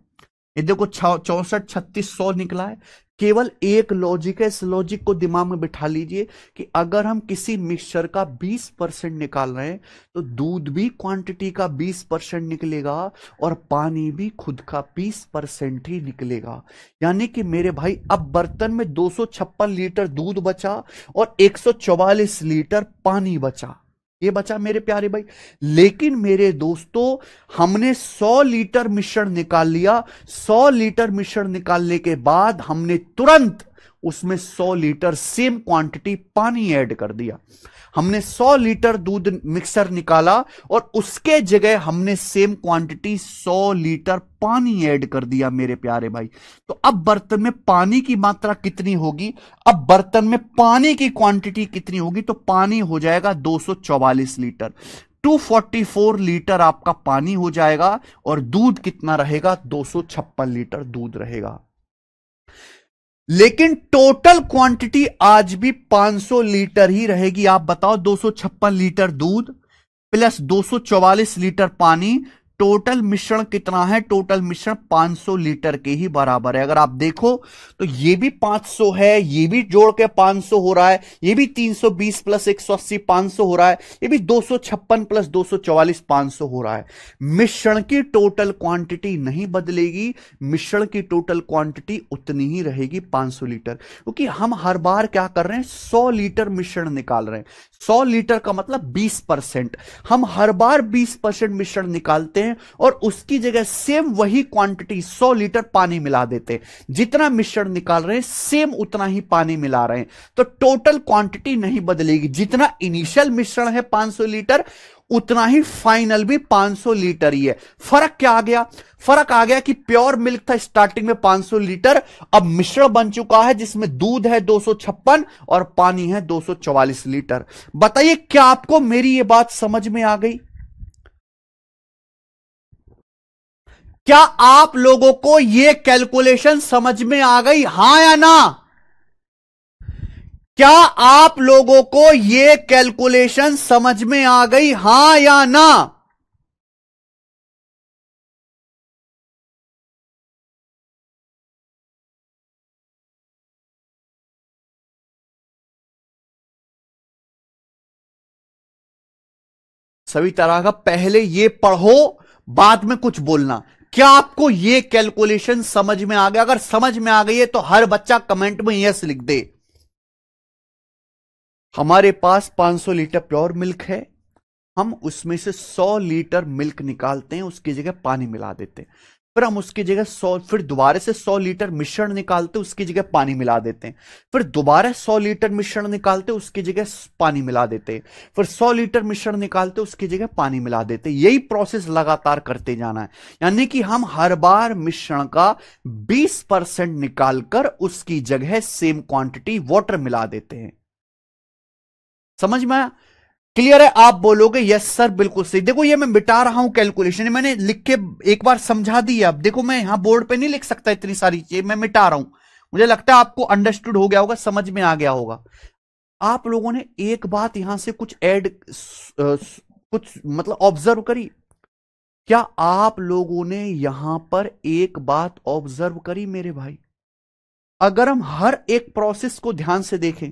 ये देखो 64 36 100 निकला है। केवल एक लॉजिक है, इस लॉजिक को दिमाग में बिठा लीजिए कि अगर हम किसी मिक्सचर का 20% निकाल रहे हैं तो दूध भी क्वांटिटी का 20% निकलेगा और पानी भी खुद का 20% ही निकलेगा। यानी कि मेरे भाई अब बर्तन में 256 लीटर दूध बचा और 144 लीटर पानी बचा, ये बचा मेरे प्यारे भाई। लेकिन मेरे दोस्तों हमने 100 लीटर मिश्रण निकाल लिया। 100 लीटर मिश्रण निकालने के बाद हमने तुरंत उसमें 100 लीटर सेम क्वांटिटी पानी ऐड कर दिया। हमने 100 लीटर दूध मिक्सर निकाला और उसके जगह हमने सेम क्वांटिटी 100 लीटर पानी ऐड कर दिया मेरे प्यारे भाई। तो अब बर्तन में पानी की मात्रा कितनी होगी? अब बर्तन में पानी की क्वांटिटी कितनी होगी? तो पानी हो जाएगा 244 लीटर, 244 लीटर आपका पानी हो जाएगा और दूध कितना रहेगा? 256 लीटर दूध रहेगा। लेकिन टोटल क्वांटिटी आज भी 500 लीटर ही रहेगी। आप बताओ, 256 लीटर दूध प्लस 244 लीटर पानी, टोटल मिश्रण कितना है? टोटल मिश्रण 500 लीटर के ही बराबर है। अगर आप देखो तो ये भी 500 है, ये भी जोड़ के 500 हो रहा है, ये भी 320 प्लस 180 500 हो रहा है, ये भी 256 प्लस 244 500 हो रहा है। मिश्रण की टोटल क्वांटिटी नहीं बदलेगी, मिश्रण की टोटल क्वांटिटी उतनी ही रहेगी 500 लीटर, क्योंकि हम हर बार क्या कर रहे हैं? 100 लीटर मिश्रण निकाल रहे हैं। 100 लीटर का मतलब 20%। हम हर बार 20% मिश्रण निकालते हैं और उसकी जगह सेम वही क्वांटिटी 100 लीटर पानी मिला देते हैं। जितना मिश्रण निकाल रहे हैं सेम उतना ही पानी मिला रहे हैं, तो टोटल क्वांटिटी नहीं बदलेगी। जितना इनिशियल मिश्रण है 500 लीटर, उतना ही फाइनल भी 500 लीटर ही है। फर्क क्या आ गया? फर्क आ गया कि प्योर मिल्क था स्टार्टिंग में 500 लीटर, अब मिश्रण बन चुका है जिसमें दूध है 256 और पानी है 244 लीटर। बताइए क्या आपको मेरी यह बात समझ में आ गई? क्या आप लोगों को यह कैलकुलेशन समझ में आ गई, हां या ना? क्या आप लोगों को यह कैलकुलेशन समझ में आ गई, हां या ना? सभी तरह का पहले ये पढ़ो, बाद में कुछ बोलना। क्या आपको ये कैलकुलेशन समझ में आ गया? अगर समझ में आ गई है तो हर बच्चा कमेंट में यस लिख दे। हमारे पास 500 लीटर प्योर मिल्क है, हम उसमें से 100 लीटर मिल्क निकालते हैं, उसकी जगह पानी मिला देते हैं। फिर हम उसकी जगह 100, फिर दोबारा से 100 लीटर मिश्रण निकालते, उसकी जगह पानी मिला देते हैं। फिर दोबारा 100 लीटर मिश्रण निकालते, उसकी जगह पानी मिला देते हैं। फिर 100 लीटर मिश्रण निकालते, उसकी जगह पानी मिला देते हैं। यही प्रोसेस लगातार करते जाना है, यानी कि हम हर बार मिश्रण का 20% निकालकर उसकी जगह सेम क्वांटिटी वाटर मिला देते हैं। समझ में आया? क्लियर है? आप बोलोगे यस सर बिल्कुल सही। देखो ये मैं मिटा रहा हूं कैलकुलेशन, मैंने लिख के एक बार समझा दिया। अब देखो मैं यहां बोर्ड पे नहीं लिख सकता इतनी सारी चीजें, मैं मिटा रहा हूं। मुझे लगता है आपको अंडरस्टूड हो गया होगा, समझ में आ गया होगा। आप लोगों ने एक बात यहां से कुछ ऐड कुछ मतलब ऑब्जर्व करी? क्या आप लोगों ने यहां पर एक बात ऑब्जर्व करी मेरे भाई? अगर हम हर एक प्रोसेस को ध्यान से देखें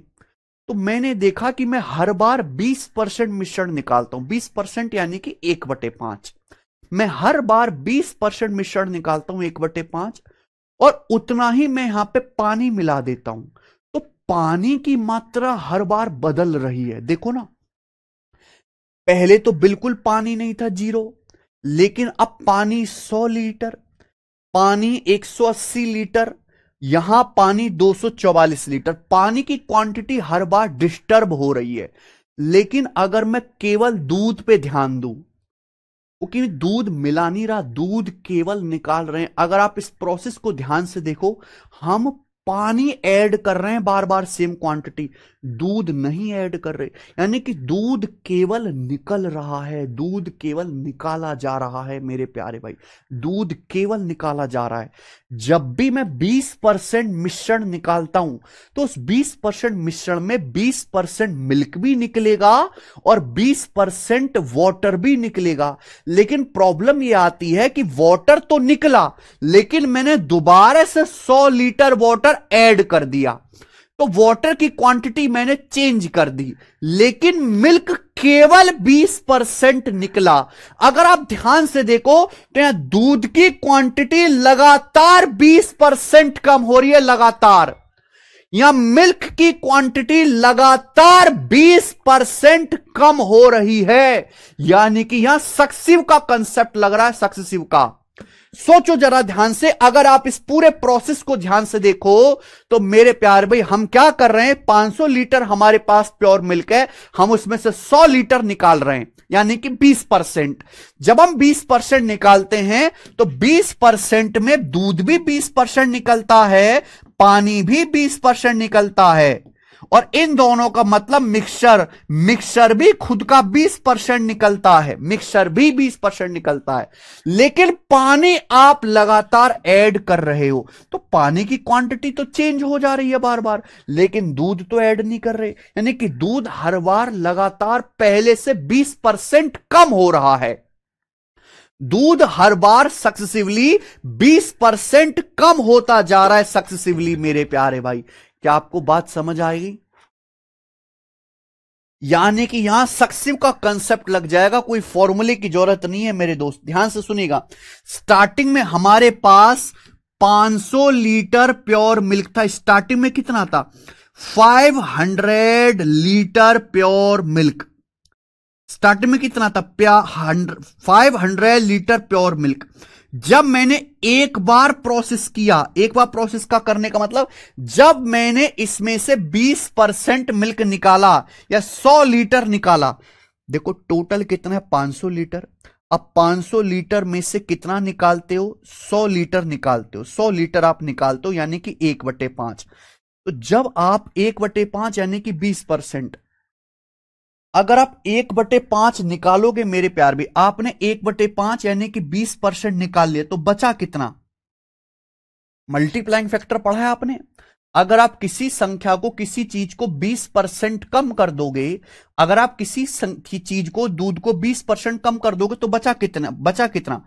तो मैंने देखा कि मैं हर बार 20% मिश्रण निकालता हूं। 20% यानी कि 1/5। मैं हर बार 20% मिश्रण निकालता हूं 1/5, और उतना ही मैं यहां पे पानी मिला देता हूं। तो पानी की मात्रा हर बार बदल रही है। देखो ना, पहले तो बिल्कुल पानी नहीं था, 0, लेकिन अब पानी 100 लीटर, पानी 180 लीटर, यहां पानी 244 लीटर। पानी की क्वांटिटी हर बार डिस्टर्ब हो रही है। लेकिन अगर मैं केवल दूध पे ध्यान दूं, क्योंकि दूध मिला नहीं रहा, दूध केवल निकाल रहे हैं। अगर आप इस प्रोसेस को ध्यान से देखो, हम पानी ऐड कर रहे हैं बार बार सेम क्वांटिटी, दूध नहीं ऐड कर रहे, यानी कि दूध केवल निकल रहा है, दूध केवल निकाला जा रहा है मेरे प्यारे भाई, दूध केवल निकाला जा रहा है। जब भी मैं 20% मिश्रण निकालता हूं तो उस 20% मिश्रण में 20% मिल्क भी निकलेगा और 20% वाटर भी निकलेगा। लेकिन प्रॉब्लम यह आती है कि वाटर तो निकला, लेकिन मैंने दोबारा से 100 लीटर वाटर ऐड कर दिया, तो वाटर की क्वांटिटी मैंने चेंज कर दी, लेकिन मिल्क केवल 20% निकला। अगर आप ध्यान से देखो तो यहां दूध की क्वांटिटी लगातार 20% कम हो रही है, लगातार। यहां मिल्क की क्वांटिटी लगातार 20% कम हो रही है, यानी कि यहां सक्सेसिव का कंसेप्ट लग रहा है, सक्सेसिव का। सोचो जरा ध्यान से, अगर आप इस पूरे प्रोसेस को ध्यान से देखो तो मेरे प्यार भाई, हम क्या कर रहे हैं? 500 लीटर हमारे पास प्योर मिल्क है, हम उसमें से 100 लीटर निकाल रहे हैं, यानी कि 20%। जब हम 20% निकालते हैं तो 20% में दूध भी 20% निकलता है, पानी भी 20% निकलता है, और इन दोनों का मतलब मिक्सचर भी खुद का 20% निकलता है, मिक्सचर भी 20% निकलता है। लेकिन पानी आप लगातार ऐड कर रहे हो, तो पानी की क्वांटिटी तो चेंज हो जा रही है बार बार, लेकिन दूध तो ऐड नहीं कर रहे, यानी कि दूध हर बार लगातार पहले से 20% कम हो रहा है। दूध हर बार सक्सेसिवली 20% कम होता जा रहा है सक्सेसिवली मेरे प्यारे भाई। क्या आपको बात समझ आएगी? यानी कि यहां सक्सेसिव का कंसेप्ट लग जाएगा, कोई फॉर्मूले की जरूरत नहीं है मेरे दोस्त, ध्यान से सुनिएगा। स्टार्टिंग में हमारे पास 500 लीटर प्योर मिल्क था। स्टार्टिंग में कितना था? 500 लीटर प्योर मिल्क। स्टार्टिंग में कितना था? 500 लीटर प्योर मिल्क। जब मैंने एक बार प्रोसेस किया, एक बार प्रोसेस का करने का मतलब जब मैंने इसमें से 20% मिल्क निकाला या 100 लीटर निकाला, देखो टोटल कितना है? 500 लीटर। अब 500 लीटर में से कितना निकालते हो? 100 लीटर निकालते हो। 100 लीटर आप निकालते हो यानी कि 1/5। तो जब आप 1/5 यानी कि 20%, अगर आप 1/5 निकालोगे मेरे प्यार भी, आपने 1/5 यानी कि 20% निकाल लिया, तो बचा कितना? मल्टीप्लाइंग फैक्टर पढ़ा है आपने। अगर आप किसी संख्या को, किसी चीज को 20% कम कर दोगे, अगर आप किसी चीज को, दूध को 20% कम कर दोगे, तो बचा कितना? बचा कितना?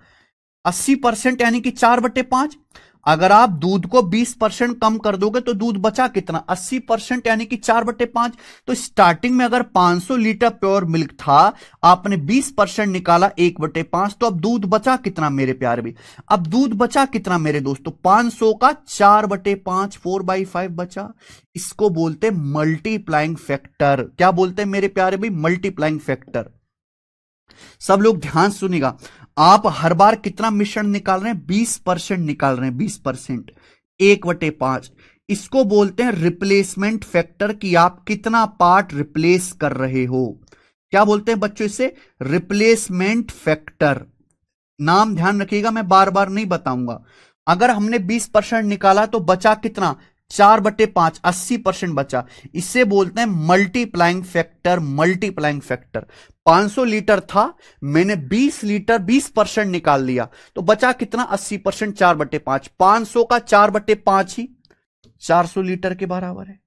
80% यानी कि 4/5। अगर आप दूध को 20% कम कर दोगे तो दूध बचा कितना? 80% यानी कि 4/5। तो स्टार्टिंग में अगर 500 लीटर प्योर मिल्क था, आपने 20% निकाला 1/5, तो अब दूध बचा कितना मेरे प्यारे भी? अब दूध बचा कितना मेरे दोस्तों? 500 का 4/5, 4/5 बचा। इसको बोलते हैं मल्टीप्लाइंग फैक्टर। क्या बोलते हैं मेरे प्यारे भी? Multiplying factor. सब लोग ध्यान सुनिएगा। आप हर बार कितना मिश्रण निकाल रहे हैं? 20% निकाल रहे हैं। 20%, 1/5। इसको बोलते हैं रिप्लेसमेंट फैक्टर, कि आप कितना पार्ट रिप्लेस कर रहे हो। क्या बोलते हैं बच्चों इसे? Replacement factor. नाम ध्यान रखिएगा, मैं बार बार नहीं बताऊंगा। अगर हमने 20% निकाला तो बचा कितना? 4/5, 80% बचा। इसे बोलते हैं multiplying factor. Multiplying factor. 500 litre था, मैंने 20 लीटर 20% निकाल लिया, तो बचा कितना? 80%, 4/5। 500 का 4/5 ही 400 लीटर के बराबर है।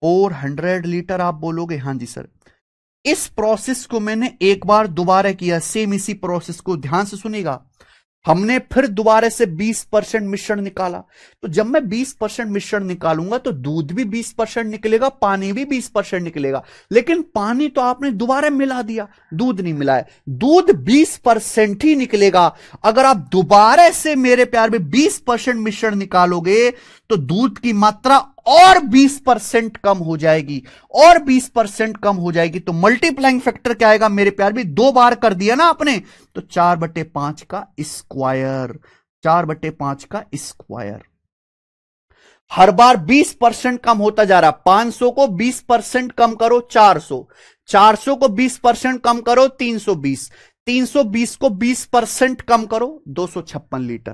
400 लीटर आप बोलोगे? हां जी सर। इस प्रोसेस को मैंने एक बार दोबारा किया, सेम इसी प्रोसेस को, ध्यान से सुनिएगा। हमने फिर दोबारा से 20% मिश्रण निकाला। तो जब मैं 20% मिश्रण निकालूंगा तो दूध भी 20% निकलेगा, पानी भी 20% निकलेगा। लेकिन पानी तो आपने दोबारा मिला दिया, दूध नहीं मिलाया। दूध 20% ही निकलेगा। अगर आप दोबारा से मेरे प्यार में 20% मिश्रण निकालोगे तो दूध की मात्रा और 20% कम हो जाएगी, और 20% कम हो जाएगी। तो मल्टीप्लाइंग फैक्टर क्या आएगा मेरे प्यार भी? 2 बार कर दिया ना आपने, तो 4/5 का स्क्वायर। 4/5 का स्क्वायर। हर बार 20% कम होता जा रहा। 500 को 20% कम करो, 400। 400 को 20% कम करो, 320। 320 को 20% कम करो, 256 लीटर।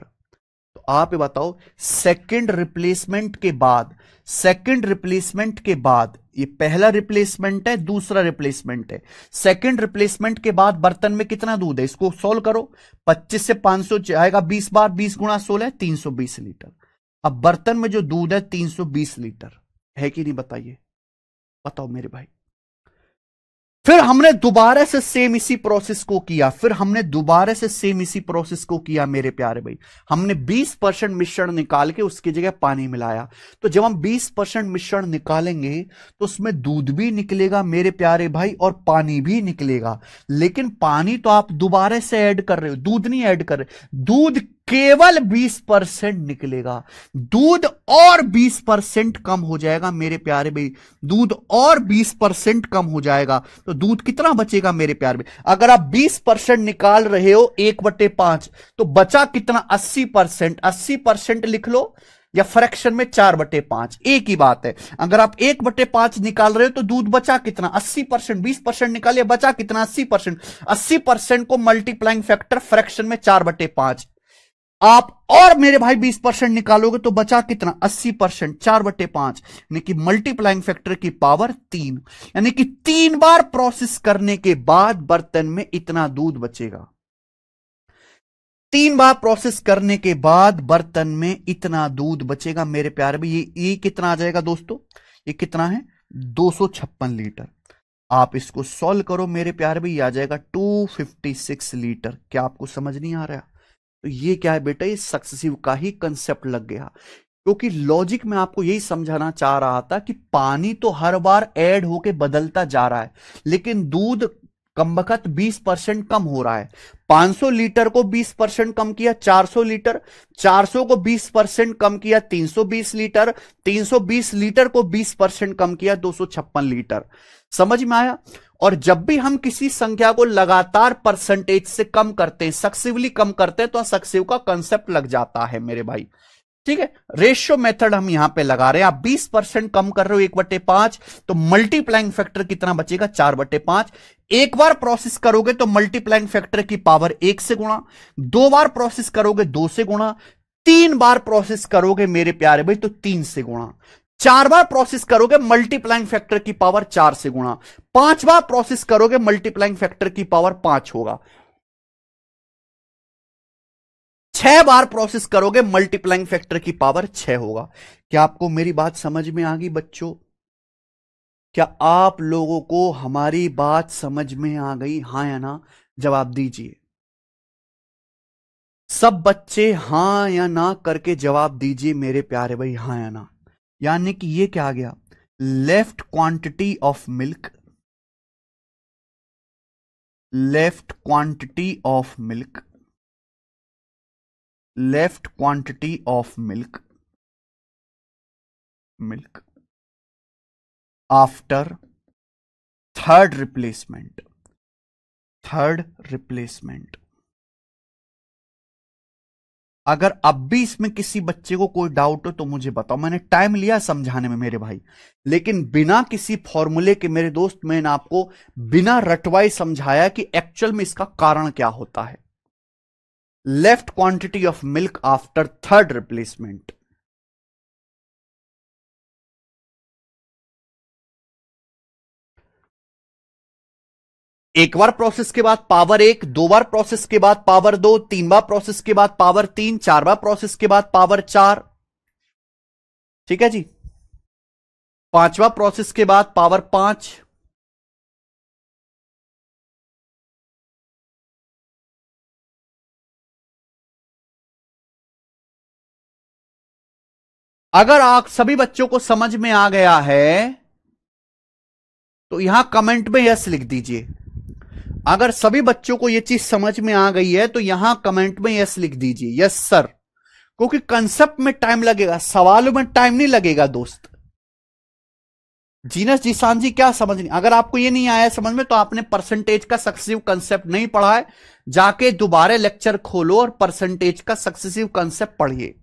तो आप ये बताओ, सेकंड रिप्लेसमेंट के बाद, सेकंड रिप्लेसमेंट के बाद, ये पहला रिप्लेसमेंट है, दूसरा रिप्लेसमेंट है। सेकंड रिप्लेसमेंट के बाद बर्तन में कितना दूध है? इसको सोल्व करो। 25 से 500 जाएगा 20 बार, 20 गुणा 16, 320 लीटर। अब बर्तन में जो दूध है 320 लीटर है कि नहीं? बताइए, बताओ मेरे भाई। फिर हमने दोबारा से सेम इसी प्रोसेस को किया, फिर हमने दोबारा से सेम इसी प्रोसेस को किया मेरे प्यारे भाई। हमने 20% मिश्रण निकाल के उसकी जगह पानी मिलाया। तो जब हम 20% मिश्रण निकालेंगे तो उसमें दूध भी निकलेगा मेरे प्यारे भाई, और पानी भी निकलेगा। लेकिन पानी तो आप दोबारा से ऐड कर रहे हो, दूध नहीं ऐड कर रहे। दूध केवल 20% निकलेगा। दूध और 20% कम हो जाएगा मेरे प्यारे भाई। दूध और 20% कम हो जाएगा, तो दूध कितना बचेगा मेरे प्यारे भाई? अगर आप 20% निकाल रहे हो 1/5, तो बचा कितना? 80%। 80% लिख लो, या फ्रैक्शन में 4/5, एक ही बात है। अगर आप 1/5 निकाल रहे हो तो दूध बचा कितना? 80%। 20% निकालिए, बचा कितना? 80%। 80% को मल्टीप्लाइंग फैक्टर फ्रैक्शन में 4/5। आप और मेरे भाई 20% निकालोगे तो बचा कितना? 80%, 4/5, यानी कि मल्टीप्लाइंग फैक्टर की पावर 3, यानी कि 3 बार प्रोसेस करने के बाद बर्तन में इतना दूध बचेगा। 3 बार प्रोसेस करने के बाद बर्तन में इतना दूध बचेगा मेरे प्यारे भाई। ये कितना आ जाएगा दोस्तों? ये कितना है? 256 लीटर। आप इसको सॉल्व करो मेरे प्यारे भाई, आ जाएगा 256 लीटर। क्या आपको समझ नहीं आ रहा? तो ये क्या है बेटा, ये सक्सेसिव का ही कंसेप्ट लग गया। क्योंकि लॉजिक में आपको यही समझाना चाह रहा था कि पानी तो हर बार ऐड होके बदलता जा रहा है, लेकिन दूध कमबख्त 20% कम हो रहा है। 500 लीटर को 20% कम किया 400 लीटर, 400 को 20% कम किया 320 लीटर, 320 लीटर को 20% कम किया 256 लीटर। समझ में आया? और जब भी हम किसी संख्या को लगातार परसेंटेज से कम करते हैं, सक्सिवली कम करते हैं, तो सक्सिव का कंसेप्ट लग जाता है मेरे भाई। ठीक है, रेशियो मेथड हम यहां पे लगा रहे हैं। आप 20% कम कर रहे हो 1/5, तो मल्टीप्लाइंग फैक्टर कितना बचेगा? 4/5। एक बार प्रोसेस करोगे तो मल्टीप्लाइंग फैक्टर की पावर 1 से गुणा, 2 बार प्रोसेस करोगे 2 से गुणा, 3 बार प्रोसेस करोगे मेरे प्यारे भाई तो 3 से गुणा, 4 बार प्रोसेस करोगे मल्टीप्लाइंग फैक्टर की पावर 4 से गुणा, 5 बार प्रोसेस करोगे मल्टीप्लाइंग फैक्टर की पावर 5 होगा, 6 बार प्रोसेस करोगे मल्टीप्लाइंग फैक्टर की पावर 6 होगा। क्या आपको मेरी बात समझ में आ गई बच्चों? क्या आप लोगों को हमारी बात समझ में आ गई? हां या ना जवाब दीजिए। सब बच्चे हां या ना करके जवाब दीजिए मेरे प्यारे भाई, हां या ना। यानी कि ये क्या आ गया? Left quantity of milk, left quantity of milk, left quantity of milk, milk after third replacement, third replacement. अगर अब भी इसमें किसी बच्चे को कोई डाउट हो तो मुझे बताओ। मैंने टाइम लिया समझाने में मेरे भाई, लेकिन बिना किसी फॉर्मूले के मेरे दोस्त, मैंने आपको बिना रटवाई समझाया कि एक्चुअल में इसका कारण क्या होता है। Left quantity of milk after third replacement. एक बार प्रोसेस के बाद पावर 1, 2 बार प्रोसेस के बाद पावर 2, 3 बार प्रोसेस के बाद पावर 3, 4 बार प्रोसेस के बाद पावर 4। ठीक है जी। 5वां प्रोसेस के बाद पावर 5। अगर आप सभी बच्चों को समझ में आ गया है तो यहां कमेंट में यस लिख दीजिए। अगर सभी बच्चों को यह चीज समझ में आ गई है तो यहां कमेंट में यस लिख दीजिए, यस सर। क्योंकि कंसेप्ट में टाइम लगेगा, सवालों में टाइम नहीं लगेगा दोस्त। जीनस जीसान जी क्या समझ नहीं? अगर आपको ये नहीं आया समझ में तो आपने परसेंटेज का सक्सेसिव कंसेप्ट नहीं पढ़ा है। जाके दोबारा लेक्चर खोलो और परसेंटेज का सक्सेसिव कंसेप्ट पढ़िए।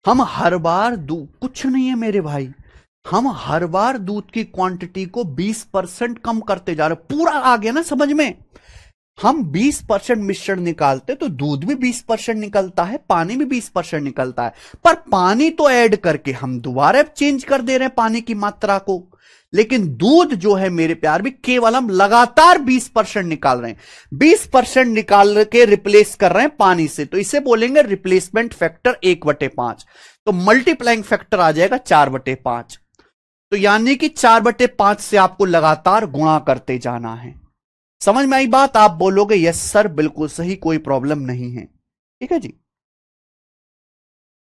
हम हर बार कुछ नहीं है मेरे भाई, हम हर बार दूध की क्वांटिटी को 20% कम करते जा रहे। पूरा आ गया ना समझ में? हम 20% मिश्रण निकालते तो दूध भी 20% निकलता है, पानी भी 20% निकलता है, पर पानी तो ऐड करके हम दोबारा चेंज कर दे रहे हैं पानी की मात्रा को। लेकिन दूध जो है मेरे प्यार भी, केवल हम लगातार 20% निकाल रहे हैं, 20% निकाल के रिप्लेस कर रहे हैं पानी से, तो इसे बोलेंगे रिप्लेसमेंट फैक्टर 1/5। तो मल्टीप्लाइंग फैक्टर आ जाएगा 4/5। तो यानी कि 4/5 से आपको लगातार गुणा करते जाना है। समझ में आई बात? आप बोलोगे यस सर बिल्कुल सही, कोई प्रॉब्लम नहीं है। ठीक है जी।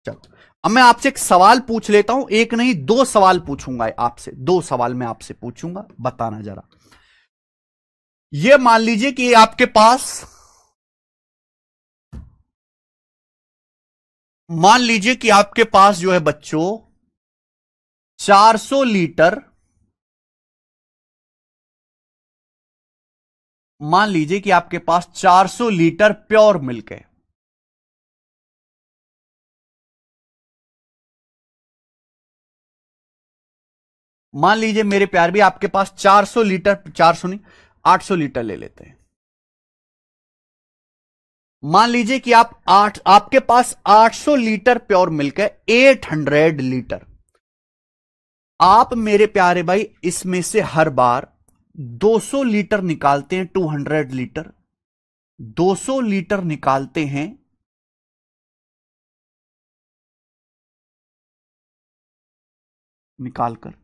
चलो अब मैं आपसे एक सवाल पूछ लेता हूं, एक नहीं 2 सवाल पूछूंगा आपसे, 2 सवाल मैं आपसे पूछूंगा, बताना जरा। ये मान लीजिए कि आपके पास, मान लीजिए कि आपके पास जो है बच्चों 400 लीटर, मान लीजिए कि आपके पास 400 लीटर प्योर मिल्क है। मान लीजिए मेरे प्यार भी आपके पास 400 लीटर, 400 नहीं 800 लीटर ले लेते हैं। मान लीजिए कि आपके पास 800 लीटर प्योर मिल्क है, 800 लीटर। आप मेरे प्यारे भाई इसमें से हर बार 200 लीटर निकालते हैं, 200 लीटर, 200 लीटर निकालते हैं निकालकर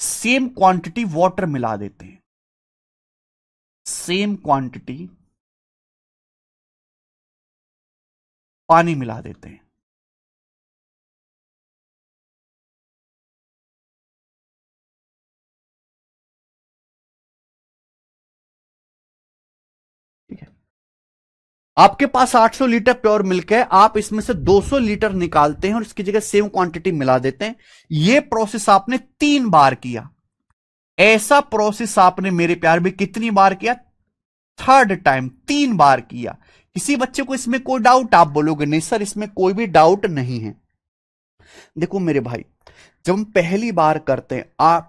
सेम क्वांटिटी वाटर मिला देते हैं, सेम क्वांटिटी पानी मिला देते हैं। ठीक है, आपके पास 800 लीटर प्योर मिल्क है, आप इसमें से 200 लीटर निकालते हैं और इसकी जगह सेम क्वांटिटी मिला देते हैं। यह प्रोसेस आपने 3 बार किया। ऐसा प्रोसेस आपने मेरे प्यार में कितनी बार किया? थर्ड टाइम, 3 बार किया। किसी बच्चे को इसमें कोई डाउट? आप बोलोगे नहीं सर इसमें कोई भी डाउट नहीं है। देखो मेरे भाई, जब हम पहली बार करते हैं,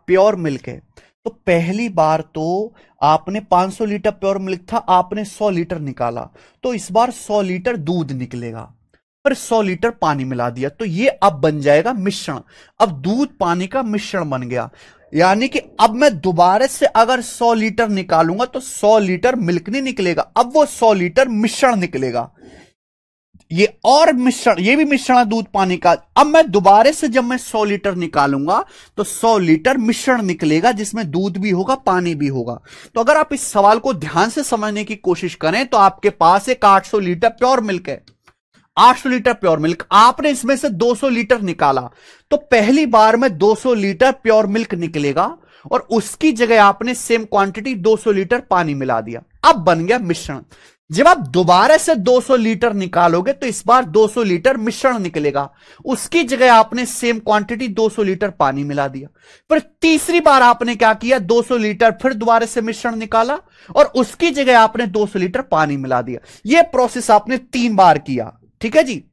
प्योर मिल्क है, तो पहली बार तो आपने 500 लीटर प्योर मिल्क था, आपने 100 लीटर निकाला, तो इस बार 100 लीटर दूध निकलेगा, पर 100 लीटर पानी मिला दिया, तो ये अब बन जाएगा मिश्रण। अब दूध पानी का मिश्रण बन गया, यानी कि अब मैं दोबारा से अगर 100 लीटर निकालूंगा तो 100 लीटर मिल्क नहीं निकलेगा, अब वो 100 लीटर मिश्रण निकलेगा। ये और मिश्रण, ये भी मिश्रण है दूध पानी का। अब मैं दोबारा से जब मैं 100 लीटर निकालूंगा तो 100 लीटर मिश्रण निकलेगा, जिसमें दूध भी होगा पानी भी होगा। तो अगर आप इस सवाल को ध्यान से समझने की कोशिश करें तो आपके पास एक 800 लीटर प्योर मिल्क है, 800 लीटर प्योर मिल्क, आपने इसमें से 200 लीटर निकाला, तो पहली बार में 200 लीटर प्योर मिल्क निकलेगा और उसकी जगह आपने सेम क्वांटिटी 200 लीटर पानी मिला दिया, अब बन गया मिश्रण। जब आप दोबारा से 200 लीटर निकालोगे तो इस बार 200 लीटर मिश्रण निकलेगा, उसकी जगह आपने सेम क्वांटिटी 200 लीटर पानी मिला दिया। फिर तीसरी बार आपने क्या किया? 200 लीटर फिर दोबारा से मिश्रण निकाला और उसकी जगह आपने 200 लीटर पानी मिला दिया। यह प्रोसेस आपने 3 बार किया, ठीक है जी।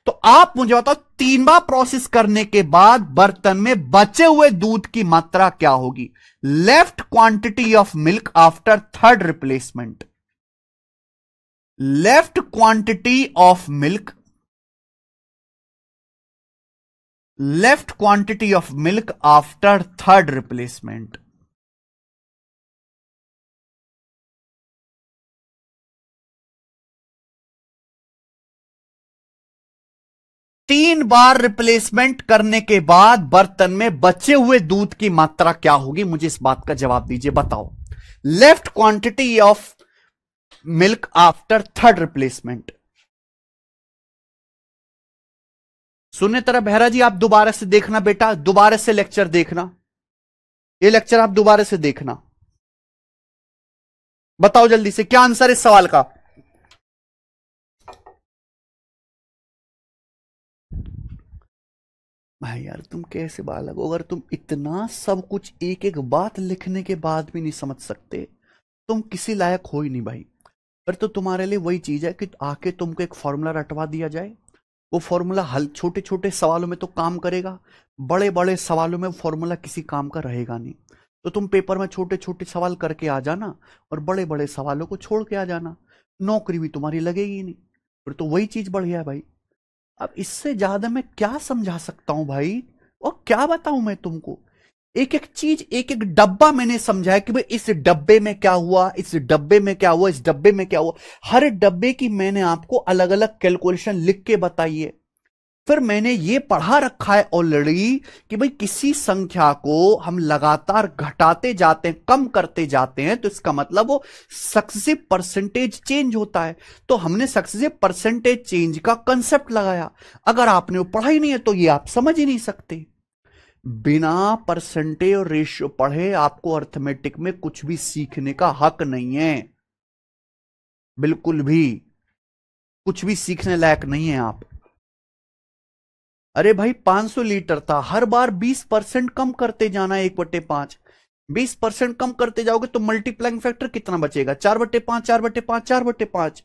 तो आप मुझे बताओ 3 बार प्रोसेस करने के बाद बर्तन में बचे हुए दूध की मात्रा क्या होगी? Left quantity of milk after third replacement, left quantity of milk, left quantity of milk after third replacement. तीन बार रिप्लेसमेंट करने के बाद बर्तन में बचे हुए दूध की मात्रा क्या होगी? मुझे इस बात का जवाब दीजिए, बताओ। Left quantity of milk after third replacement. सुनने तरह बहरा जी, आप दोबारा से देखना बेटा, दोबारा से लेक्चर देखना, ये लेक्चर आप दोबारा से देखना। बताओ जल्दी से क्या आंसर इस सवाल का? भाई यार तुम कैसे बालक हो, अगर तुम इतना सब कुछ एक एक बात लिखने के बाद भी नहीं समझ सकते, तुम किसी लायक हो ही नहीं भाई। फिर तो तुम्हारे लिए वही चीज है कि आके तुमको एक फॉर्मूला रटवा दिया जाए, वो फॉर्मूला हल छोटे छोटे सवालों में तो काम करेगा, बड़े बड़े सवालों में फॉर्मूला किसी काम का रहेगा नहीं। तो तुम पेपर में छोटे छोटे सवाल करके आ जाना और बड़े बड़े सवालों को छोड़ के आ जाना, नौकरी भी तुम्हारी लगेगी नहीं। फिर तो वही चीज बढ़िया है भाई। अब इससे ज्यादा मैं क्या समझा सकता हूं भाई, और क्या बताऊं मैं तुमको? एक एक चीज, एक एक डब्बा मैंने समझाया कि भाई इस डब्बे में क्या हुआ, इस डब्बे में क्या हुआ, इस डब्बे में क्या हुआ। हर डब्बे की मैंने आपको अलग अलग कैलकुलेशन लिख के बताई है। फिर मैंने ये पढ़ा रखा है ऑलरेडी कि भाई किसी संख्या को हम लगातार घटाते जाते हैं, कम करते जाते हैं, तो इसका मतलब वो सक्सेसिव परसेंटेज चेंज होता है। तो हमने सक्सेसिव परसेंटेज चेंज का कंसेप्ट लगाया। अगर आपने वो पढ़ा ही नहीं है तो ये आप समझ ही नहीं सकते। बिना परसेंटेज और रेशियो पढ़े आपको अर्थमेटिक में कुछ भी सीखने का हक नहीं है, बिल्कुल भी कुछ भी सीखने लायक नहीं है आप। अरे भाई 500 लीटर था, हर बार 20% कम करते जाना, 1/5। 20% कम करते जाओगे तो मल्टीप्लाइंग फैक्टर कितना बचेगा? 4/5, 4/5, 4/5।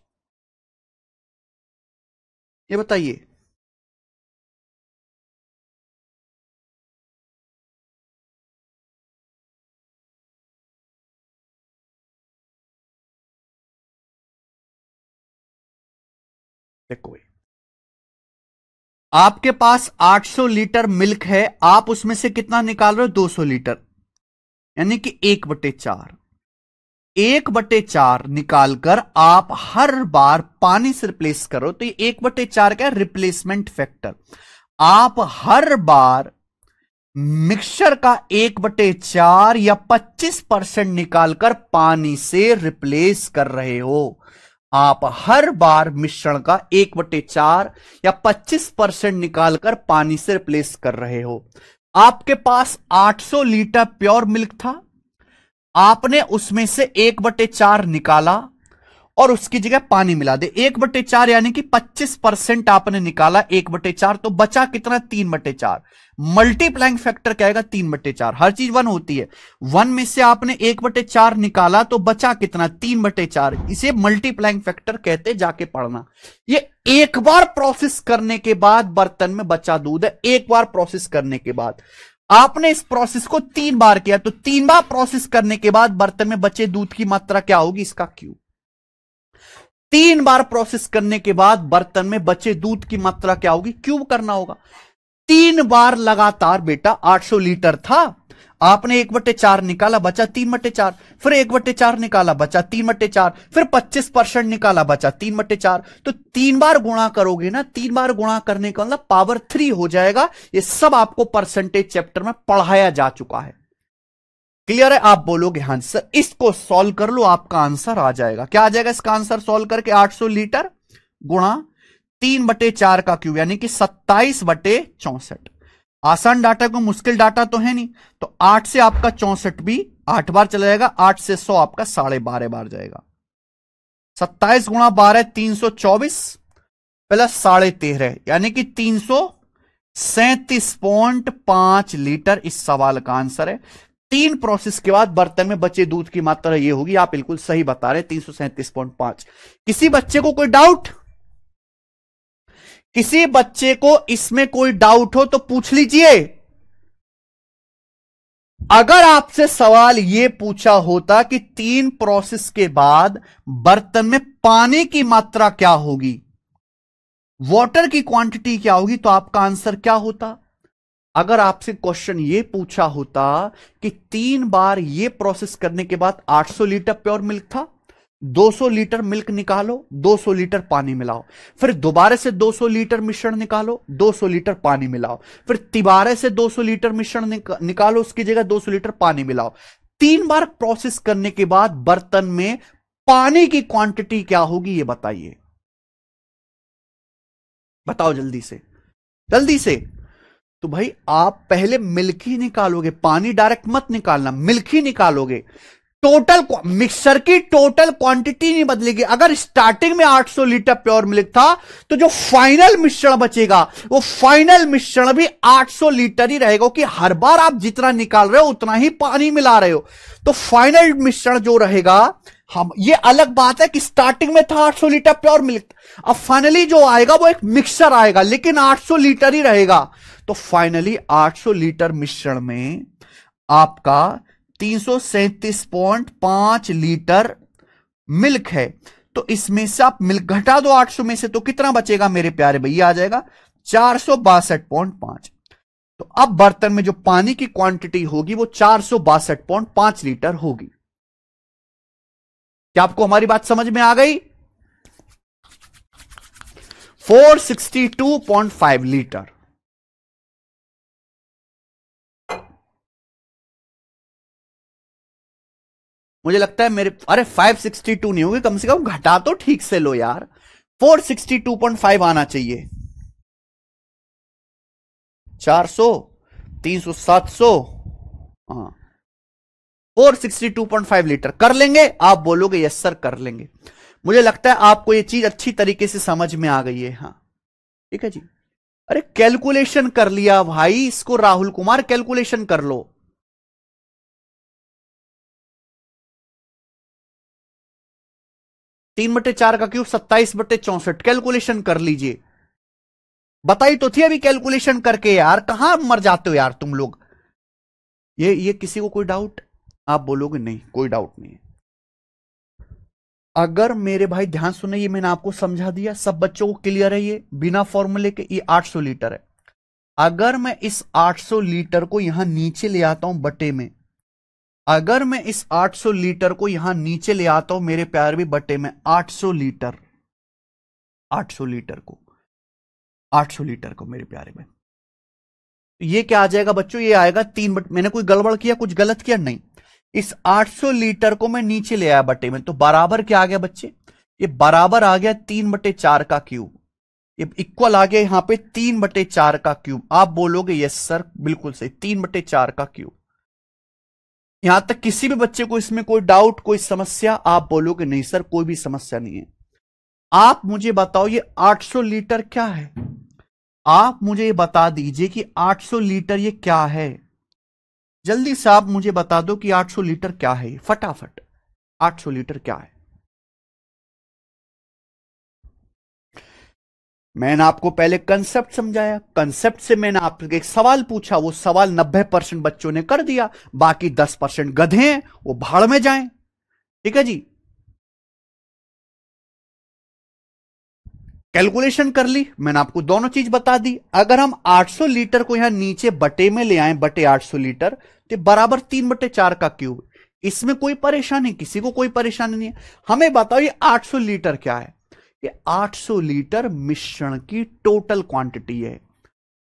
ये बताइए। देखो भाई, आपके पास 800 लीटर मिल्क है, आप उसमें से कितना निकाल रहे हो? 200 लीटर, यानी कि 1/4। 1/4 निकालकर आप हर बार पानी से रिप्लेस करो, तो ये 1/4 क्या है? Replacement factor. आप हर बार मिक्सचर का 1/4 या 25% निकालकर पानी से रिप्लेस कर रहे हो। आप हर बार मिश्रण का 1/4 या 25% निकालकर पानी से रिप्लेस कर रहे हो। आपके पास 800 लीटर प्योर मिल्क था, आपने उसमें से 1/4 निकाला और उसकी जगह पानी मिला दे। 1/4 यानी कि 25% आपने निकाला, 1/4 तो बचा कितना, 3/4। मल्टीप्लाइंग फैक्टर क्या आएगा, 3/4। हर चीज 1 होती है, 1 में से आपने 1/4 निकाला तो बचा कितना, 3/4। इसे मल्टीप्लाइंग फैक्टर कहते, जाके पढ़ना। ये एक बार प्रोसेस करने के बाद बर्तन में बचा दूध है, एक बार प्रोसेस करने के बाद। आपने इस प्रोसेस को 3 बार किया, तो 3 बार प्रोसेस करने के बाद बर्तन में बचे दूध की मात्रा क्या होगी, इसका क्यूब। 3 बार प्रोसेस करने के बाद बर्तन में बचे दूध की मात्रा क्या होगी, क्यूब करना होगा। 3 बार लगातार बेटा 800 लीटर था, आपने 1/4 निकाला, बचा 3/4, फिर 1/4 निकाला, बचा 3/4, फिर 25% निकाला, बचा 3/4। तो 3 बार गुणा करोगे ना, 3 बार गुणा करने का मतलब पावर 3 हो जाएगा। ये सब आपको परसेंटेज चैप्टर में पढ़ाया जा चुका है। क्लियर है? आप बोलोगे हां सर, इसको सॉल्व कर लो, आपका आंसर आ जाएगा। क्या आ जाएगा इसका आंसर सॉल्व करके, 800 लीटर गुणा 3/4 का क्यूब यानी कि 27/64। आसान डाटा को मुश्किल डाटा तो है नहीं, तो 8 से आपका 64 भी 8 बार चला जाएगा, 8 से 100 आपका 12.5 बार जाएगा। 27 गुणा 12 324 प्लस 13.5 यानी कि 337.5 लीटर इस सवाल का आंसर है। 3 प्रोसेस के बाद बर्तन में बचे दूध की मात्रा ये होगी। आप बिल्कुल सही बता रहे, 337.5। किसी बच्चे को कोई डाउट, किसी बच्चे को इसमें कोई डाउट हो तो पूछ लीजिए। अगर आपसे सवाल यह पूछा होता कि 3 प्रोसेस के बाद बर्तन में पानी की मात्रा क्या होगी, वाटर की क्वांटिटी क्या होगी, तो आपका आंसर क्या होता। अगर आपसे क्वेश्चन ये पूछा होता कि 3 बार ये प्रोसेस करने के बाद 800 लीटर प्योर मिल्क था, 200 लीटर मिल्क निकालो, 200 लीटर पानी मिलाओ, फिर दोबारा से 200 लीटर मिश्रण निकालो, 200 लीटर पानी मिलाओ, फिर तिबारे से 200 लीटर मिश्रण निकालो, उसकी जगह 200 लीटर पानी मिलाओ। 3 बार प्रोसेस करने के बाद बर्तन में पानी की क्वांटिटी क्या होगी, ये बताइए, बताओ जल्दी से, जल्दी से। तो भाई आप पहले मिल्क ही निकालोगे, पानी डायरेक्ट मत निकालना, मिल्क ही निकालोगे। टोटल मिक्सर की टोटल क्वांटिटी नहीं बदलेगी। अगर स्टार्टिंग में 800 लीटर प्योर मिल्क था, तो जो फाइनल मिश्रण बचेगा वो फाइनल मिश्रण भी 800 लीटर ही रहेगा, कि हर बार आप जितना निकाल रहे हो उतना ही पानी मिला रहे हो। तो फाइनल मिश्रण जो रहेगा, हम ये अलग बात है कि स्टार्टिंग में था 800 लीटर प्योर मिल्क, अब फाइनली जो आएगा वो एक मिक्सर आएगा, लेकिन 800 लीटर ही रहेगा। तो फाइनली 800 लीटर मिश्रण में आपका 337.5 लीटर मिल्क है। तो इसमें से आप मिल्क घटा दो 800 में से, तो कितना बचेगा मेरे प्यारे भैया, आ जाएगा 462.5। तो अब बर्तन में जो पानी की क्वांटिटी होगी वो 462.5 लीटर होगी। क्या आपको हमारी बात समझ में आ गई? 462.5 लीटर। मुझे लगता है मेरे, अरे 562 नहीं होगी, कम से कम घटा तो ठीक से लो यार, 462.5 आना चाहिए। 400 300 700, हाँ 462.5 लीटर कर लेंगे। आप बोलोगे यस सर कर लेंगे। मुझे लगता है आपको ये चीज अच्छी तरीके से समझ में आ गई है। हाँ ठीक है जी। अरे कैलकुलेशन कर लिया भाई, इसको राहुल कुमार कैलकुलेशन कर लो। 3/4 का क्यूब 27/64, कैलकुलेशन कर लीजिए। बताई तो थी अभी कैलकुलेशन करके यार, कहां मर जाते हो यार तुम लोग। ये किसी को कोई डाउट? आप बोलोगे नहीं कोई डाउट नहीं है। अगर मेरे भाई ध्यान सुने, ये मैंने आपको समझा दिया, सब बच्चों को क्लियर है, ये बिना फॉर्मूले के। ये 800 लीटर है। अगर मैं इस 800 लीटर को यहां नीचे ले आता हूं बटे में, अगर मैं इस 800 लीटर को यहां नीचे ले आता हूं मेरे प्यार भी बटे में, 800 लीटर, 800 लीटर को, 800 लीटर को मेरे प्यारे में ये क्या आ जाएगा बच्चों, ये आएगा 3 मैंने कोई गड़बड़ किया, कुछ गलत किया? नहीं। इस 800 लीटर को मैं नीचे ले आया बटे में, तो बराबर क्या आ गया बच्चे, ये बराबर आ गया 3/4 का क्यूब। ये इक्वल आ गया यहां पे 3/4 का क्यूब। आप बोलोगे यस सर बिल्कुल सही, 3/4 का क्यूब। यहां तक किसी भी बच्चे को इसमें कोई डाउट, कोई समस्या? आप बोलोगे नहीं सर कोई भी समस्या नहीं है। आप मुझे बताओ ये 800 लीटर क्या है? आप मुझे ये बता दीजिए कि 800 लीटर ये क्या है। जल्दी से आप मुझे बता दो कि 800 लीटर क्या है, फटाफट। 800 लीटर क्या है? मैंने आपको पहले कंसेप्ट समझाया, कंसेप्ट से मैंने आपसे एक सवाल पूछा, वो सवाल 90% बच्चों ने कर दिया, बाकी 10% गधे हैं, वो भाड़ में जाएं। ठीक है जी, कैलकुलेशन कर ली मैंने, आपको दोनों चीज बता दी। अगर हम 800 लीटर को यहां नीचे बटे में ले आए, बटे 800 लीटर, तो बराबर 3/4 का क्यूब। इसमें कोई परेशानी, किसी को कोई परेशानी नहीं है। हमें बताओ ये 800 लीटर क्या है? ये 800 लीटर मिश्रण की टोटल क्वांटिटी है।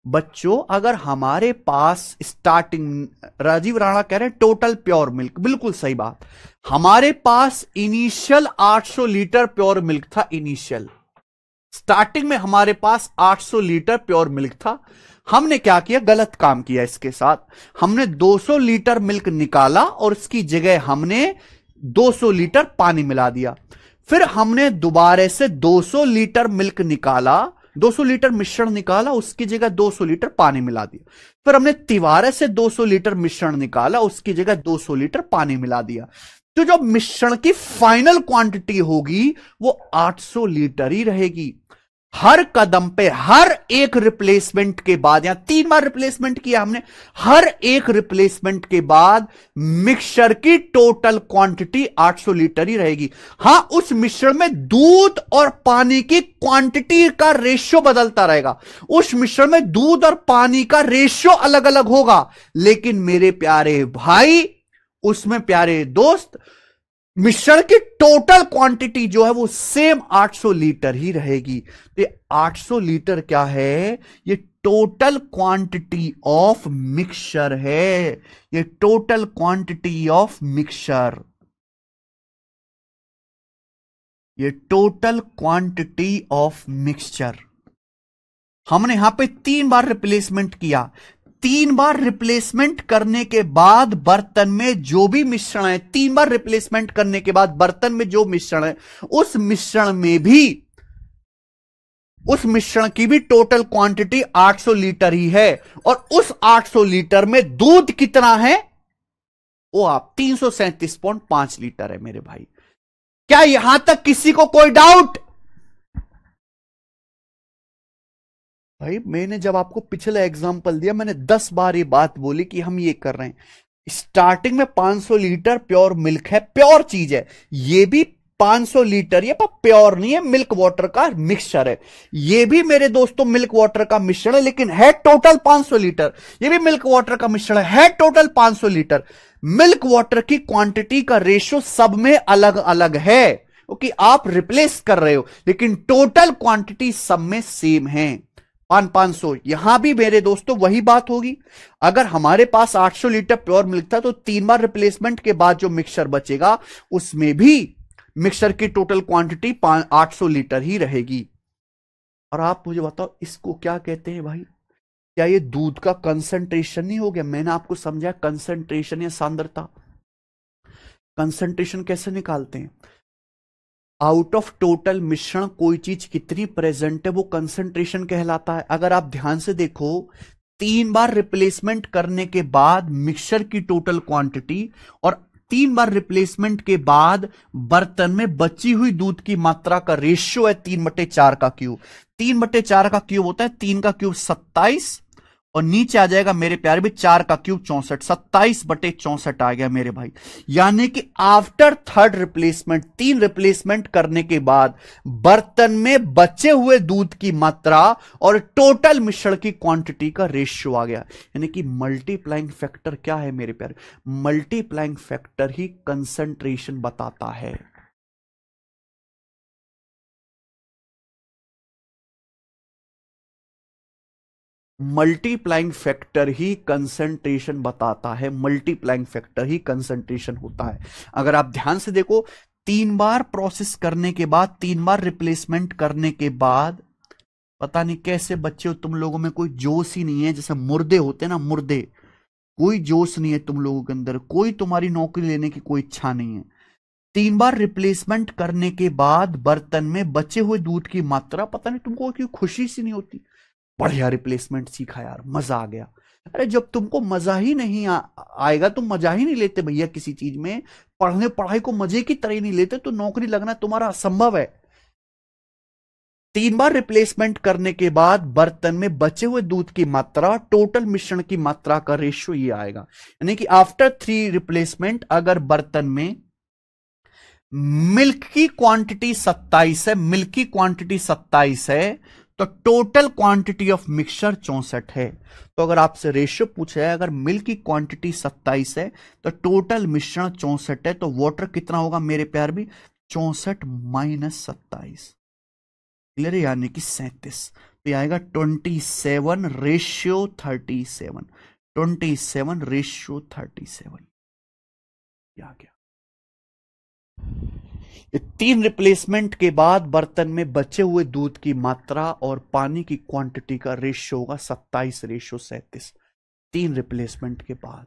बच्चों अगर हमारे पास स्टार्टिंग, राजीव राणा कह रहे हैं टोटल प्योर मिल्क, बिल्कुल सही बात। हमारे पास इनिशियल 800 लीटर प्योर मिल्क था। इनिशियल स्टार्टिंग में हमारे पास 800 लीटर प्योर मिल्क था। हमने क्या किया, गलत काम किया इसके साथ। हमने 200 लीटर मिल्क निकाला और उसकी जगह हमने 200 लीटर पानी मिला दिया। फिर हमने दोबारा से 200 लीटर मिल्क निकाला, 200 लीटर मिश्रण निकाला, उसकी जगह 200 लीटर पानी मिला दिया। फिर हमने तिवारे से 200 लीटर मिश्रण निकाला, उसकी जगह 200 लीटर पानी मिला दिया। तो जो मिश्रण की फाइनल क्वांटिटी होगी वो 800 लीटर ही रहेगी। हर कदम पे, हर एक रिप्लेसमेंट के बाद, यहां 3 बार रिप्लेसमेंट किया हमने, हर एक रिप्लेसमेंट के बाद मिक्सचर की टोटल क्वांटिटी 800 लीटर ही रहेगी। हां, उस मिश्रण में दूध और पानी की क्वांटिटी का रेशियो बदलता रहेगा। उस मिश्रण में दूध और पानी का रेशियो अलग अलग होगा, लेकिन मेरे प्यारे भाई, उसमें प्यारे दोस्त, मिश्रण की टोटल क्वांटिटी जो है वो सेम 800 लीटर ही रहेगी। तो ये 800 लीटर क्या है, ये टोटल क्वांटिटी ऑफ मिक्सचर है। ये टोटल क्वांटिटी ऑफ मिक्सचर, ये टोटल क्वांटिटी ऑफ मिक्सचर। हमने यहां पे 3 बार रिप्लेसमेंट किया। 3 बार रिप्लेसमेंट करने के बाद बर्तन में जो भी मिश्रण है, 3 बार रिप्लेसमेंट करने के बाद बर्तन में जो मिश्रण है, उस मिश्रण में भी, उस मिश्रण की भी टोटल क्वांटिटी 800 लीटर ही है। और उस 800 लीटर में दूध कितना है, वो आप 337.5 लीटर है मेरे भाई। क्या यहां तक किसी को कोई डाउट? भाई मैंने जब आपको पिछला एग्जांपल दिया, मैंने 10 बार ये बात बोली कि हम ये कर रहे हैं। स्टार्टिंग में 500 लीटर प्योर मिल्क है, प्योर चीज है। ये भी 500 लीटर, ये प्योर नहीं है, मिल्क वाटर का मिक्सचर है। ये भी मेरे दोस्तों मिल्क वाटर का मिश्रण है, लेकिन है टोटल 500 लीटर। ये भी मिल्क वाटर का मिश्रण है टोटल 500 लीटर। मिल्क वाटर की क्वांटिटी का रेशियो सब में अलग अलग है, क्योंकि आप रिप्लेस कर रहे हो, लेकिन टोटल क्वांटिटी सब में सेम है। 500। यहां भी मेरे दोस्तों वही बात होगी। अगर हमारे पास 800 लीटर प्योर मिल्क था, तो 3 बार रिप्लेसमेंट के बाद जो मिक्सचर बचेगा, उसमें भी मिक्सचर की टोटल क्वांटिटी 800 लीटर ही रहेगी। और आप मुझे बताओ इसको क्या कहते हैं भाई? क्या ये दूध का कंसंट्रेशन नहीं हो गया? मैंने आपको समझाया कंसंट्रेशन या सांद्रता। कंसंट्रेशन कैसे निकालते हैं? आउट ऑफ टोटल मिश्रण कोई चीज कितनी प्रेजेंट है, वो कंसंट्रेशन कहलाता है। अगर आप ध्यान से देखो, 3 बार रिप्लेसमेंट करने के बाद मिक्सचर की टोटल क्वांटिटी और 3 बार रिप्लेसमेंट के बाद बर्तन में बची हुई दूध की मात्रा का रेशियो है 3/4 का क्यूब। 3/4 का क्यूब होता है 3 का क्यूब 27, और नीचे आ जाएगा मेरे प्यारे भी 4 का क्यूब 64। 27/64 आ गया मेरे भाई। यानी कि आफ्टर थर्ड रिप्लेसमेंट, 3 रिप्लेसमेंट करने के बाद बर्तन में बचे हुए दूध की मात्रा और टोटल मिश्रण की क्वांटिटी का रेशियो आ गया। यानी कि मल्टीप्लाइंग फैक्टर क्या है मेरे प्यारे? मल्टीप्लाइंग फैक्टर ही कंसंट्रेशन बताता है। मल्टीप्लाइंग फैक्टर ही कंसंट्रेशन बताता है, मल्टीप्लाइंग फैक्टर ही कंसंट्रेशन होता है। अगर आप ध्यान से देखो, 3 बार प्रोसेस करने के बाद, 3 बार रिप्लेसमेंट करने के बाद, पता नहीं कैसे बच्चे हो तुम लोगों में, कोई जोश ही नहीं है, जैसे मुर्दे होते ना, मुर्दे, कोई जोश नहीं है तुम लोगों के अंदर, कोई तुम्हारी नौकरी लेने की कोई इच्छा नहीं है। 3 बार रिप्लेसमेंट करने के बाद बर्तन में बचे हुए दूध की मात्रा, पता नहीं तुमको क्यों खुशी सी नहीं होती, बढ़िया रिप्लेसमेंट सीखा यार, मजा आ गया। अरे जब तुमको मजा ही नहीं आएगा, तुम मजा ही नहीं लेते भैया किसी चीज में, पढ़ाई को मजे की तरह नहीं लेते, तो नौकरी लगना तुम्हारा असंभव है। 3 बार रिप्लेसमेंट करने के बाद बर्तन में बचे हुए दूध की मात्रा, टोटल मिश्रण की मात्रा का रेशियो ये आएगा। यानी कि आफ्टर 3 रिप्लेसमेंट अगर बर्तन में मिल्क की क्वांटिटी 27 है, मिल्क की क्वांटिटी 27 है, तो टोटल क्वांटिटी ऑफ मिक्सचर 64 है। तो अगर आपसे रेशियो पूछा है, अगर मिल्क की क्वांटिटी 27 है तो टोटल मिश्रण 64 है, तो वाटर कितना होगा मेरे प्यार भी, 64 माइनस 27, क्लियर है, यानी कि 37। तो यह आएगा 27 रेशियो 37, 27 रेशियो 37, आ गया। 3 रिप्लेसमेंट के बाद बर्तन में बचे हुए दूध की मात्रा और पानी की क्वांटिटी का रेशियो होगा 27 रेशियो 37। 3 रिप्लेसमेंट के बाद,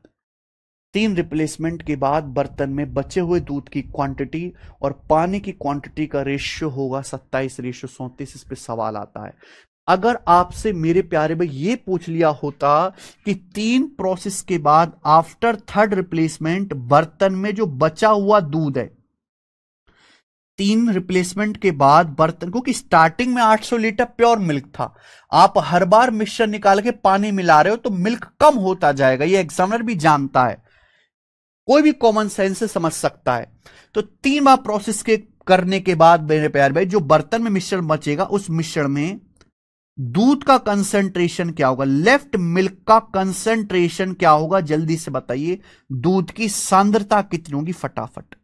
3 रिप्लेसमेंट के बाद बर्तन में बचे हुए दूध की क्वांटिटी और पानी की क्वांटिटी का रेशियो होगा 27 रेशियो 37। इस पे सवाल आता है, अगर आपसे मेरे प्यारे भाई ये पूछ लिया होता कि 3 प्रोसेस के बाद आफ्टर 3rd रिप्लेसमेंट बर्तन में जो बचा हुआ दूध है, 3 रिप्लेसमेंट के बाद बर्तन, क्योंकि स्टार्टिंग में 800 लीटर प्योर मिल्क था, आप हर बार मिक्सचर निकाल के पानी मिला रहे हो तो मिल्क कम होता जाएगा, ये एग्जामिनर भी जानता है, कोई भी कॉमन सेंस से समझ सकता है। तो 3 बार प्रोसेस के करने के बाद मेरे प्यारे भाई जो बर्तन में मिश्रण बचेगा, उस मिश्रण में दूध का कंसंट्रेशन क्या होगा, लेफ्ट मिल्क का कंसंट्रेशन क्या होगा, जल्दी से बताइए, दूध की सांद्रता कितनी होगी, फटाफट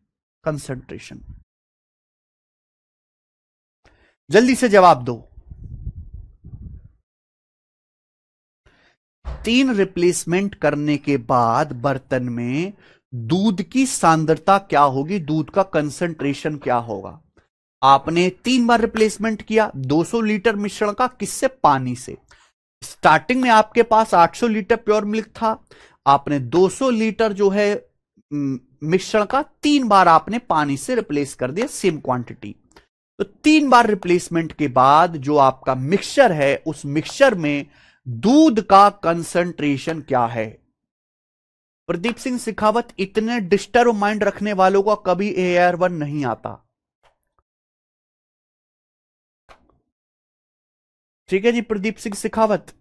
कंसंट्रेशन, जल्दी से जवाब दो। 3 रिप्लेसमेंट करने के बाद बर्तन में दूध की सांद्रता क्या होगी, दूध का कंसंट्रेशन क्या होगा। आपने 3 बार रिप्लेसमेंट किया 200 लीटर मिश्रण का, किससे, पानी से। स्टार्टिंग में आपके पास 800 लीटर प्योर मिल्क था, आपने 200 लीटर जो है मिश्रण का 3 बार आपने पानी से रिप्लेस कर दिया, सेम क्वांटिटी। तो 3 बार रिप्लेसमेंट के बाद जो आपका मिक्सचर है, उस मिक्सचर में दूध का कंसंट्रेशन क्या है। प्रदीप सिंह शेखावत, इतने डिस्टर्ब माइंड रखने वालों का कभी AR1 नहीं आता, ठीक है जी। प्रदीप सिंह शेखावत,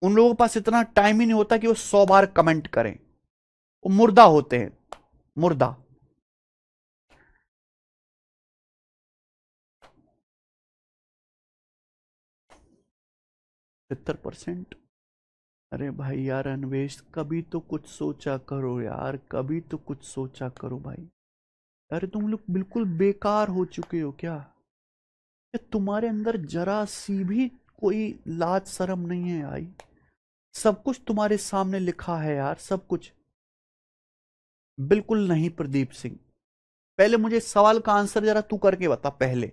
उन लोगों के पास इतना टाइम ही नहीं होता कि वो 100 बार कमेंट करें, वो मुर्दा होते हैं, मुर्दा। %70। अरे भाई यार अन्वेष, कभी तो कुछ सोचा करो यार, कभी तो कुछ सोचा करो भाई। अरे तुम लोग बिल्कुल बेकार हो चुके हो क्या, तुम्हारे अंदर जरा सी भी कोई लाज शर्म नहीं है भाई, सब कुछ तुम्हारे सामने लिखा है यार, सब कुछ। बिल्कुल नहीं प्रदीप सिंह, पहले मुझे सवाल का आंसर जरा तू करके बता पहले।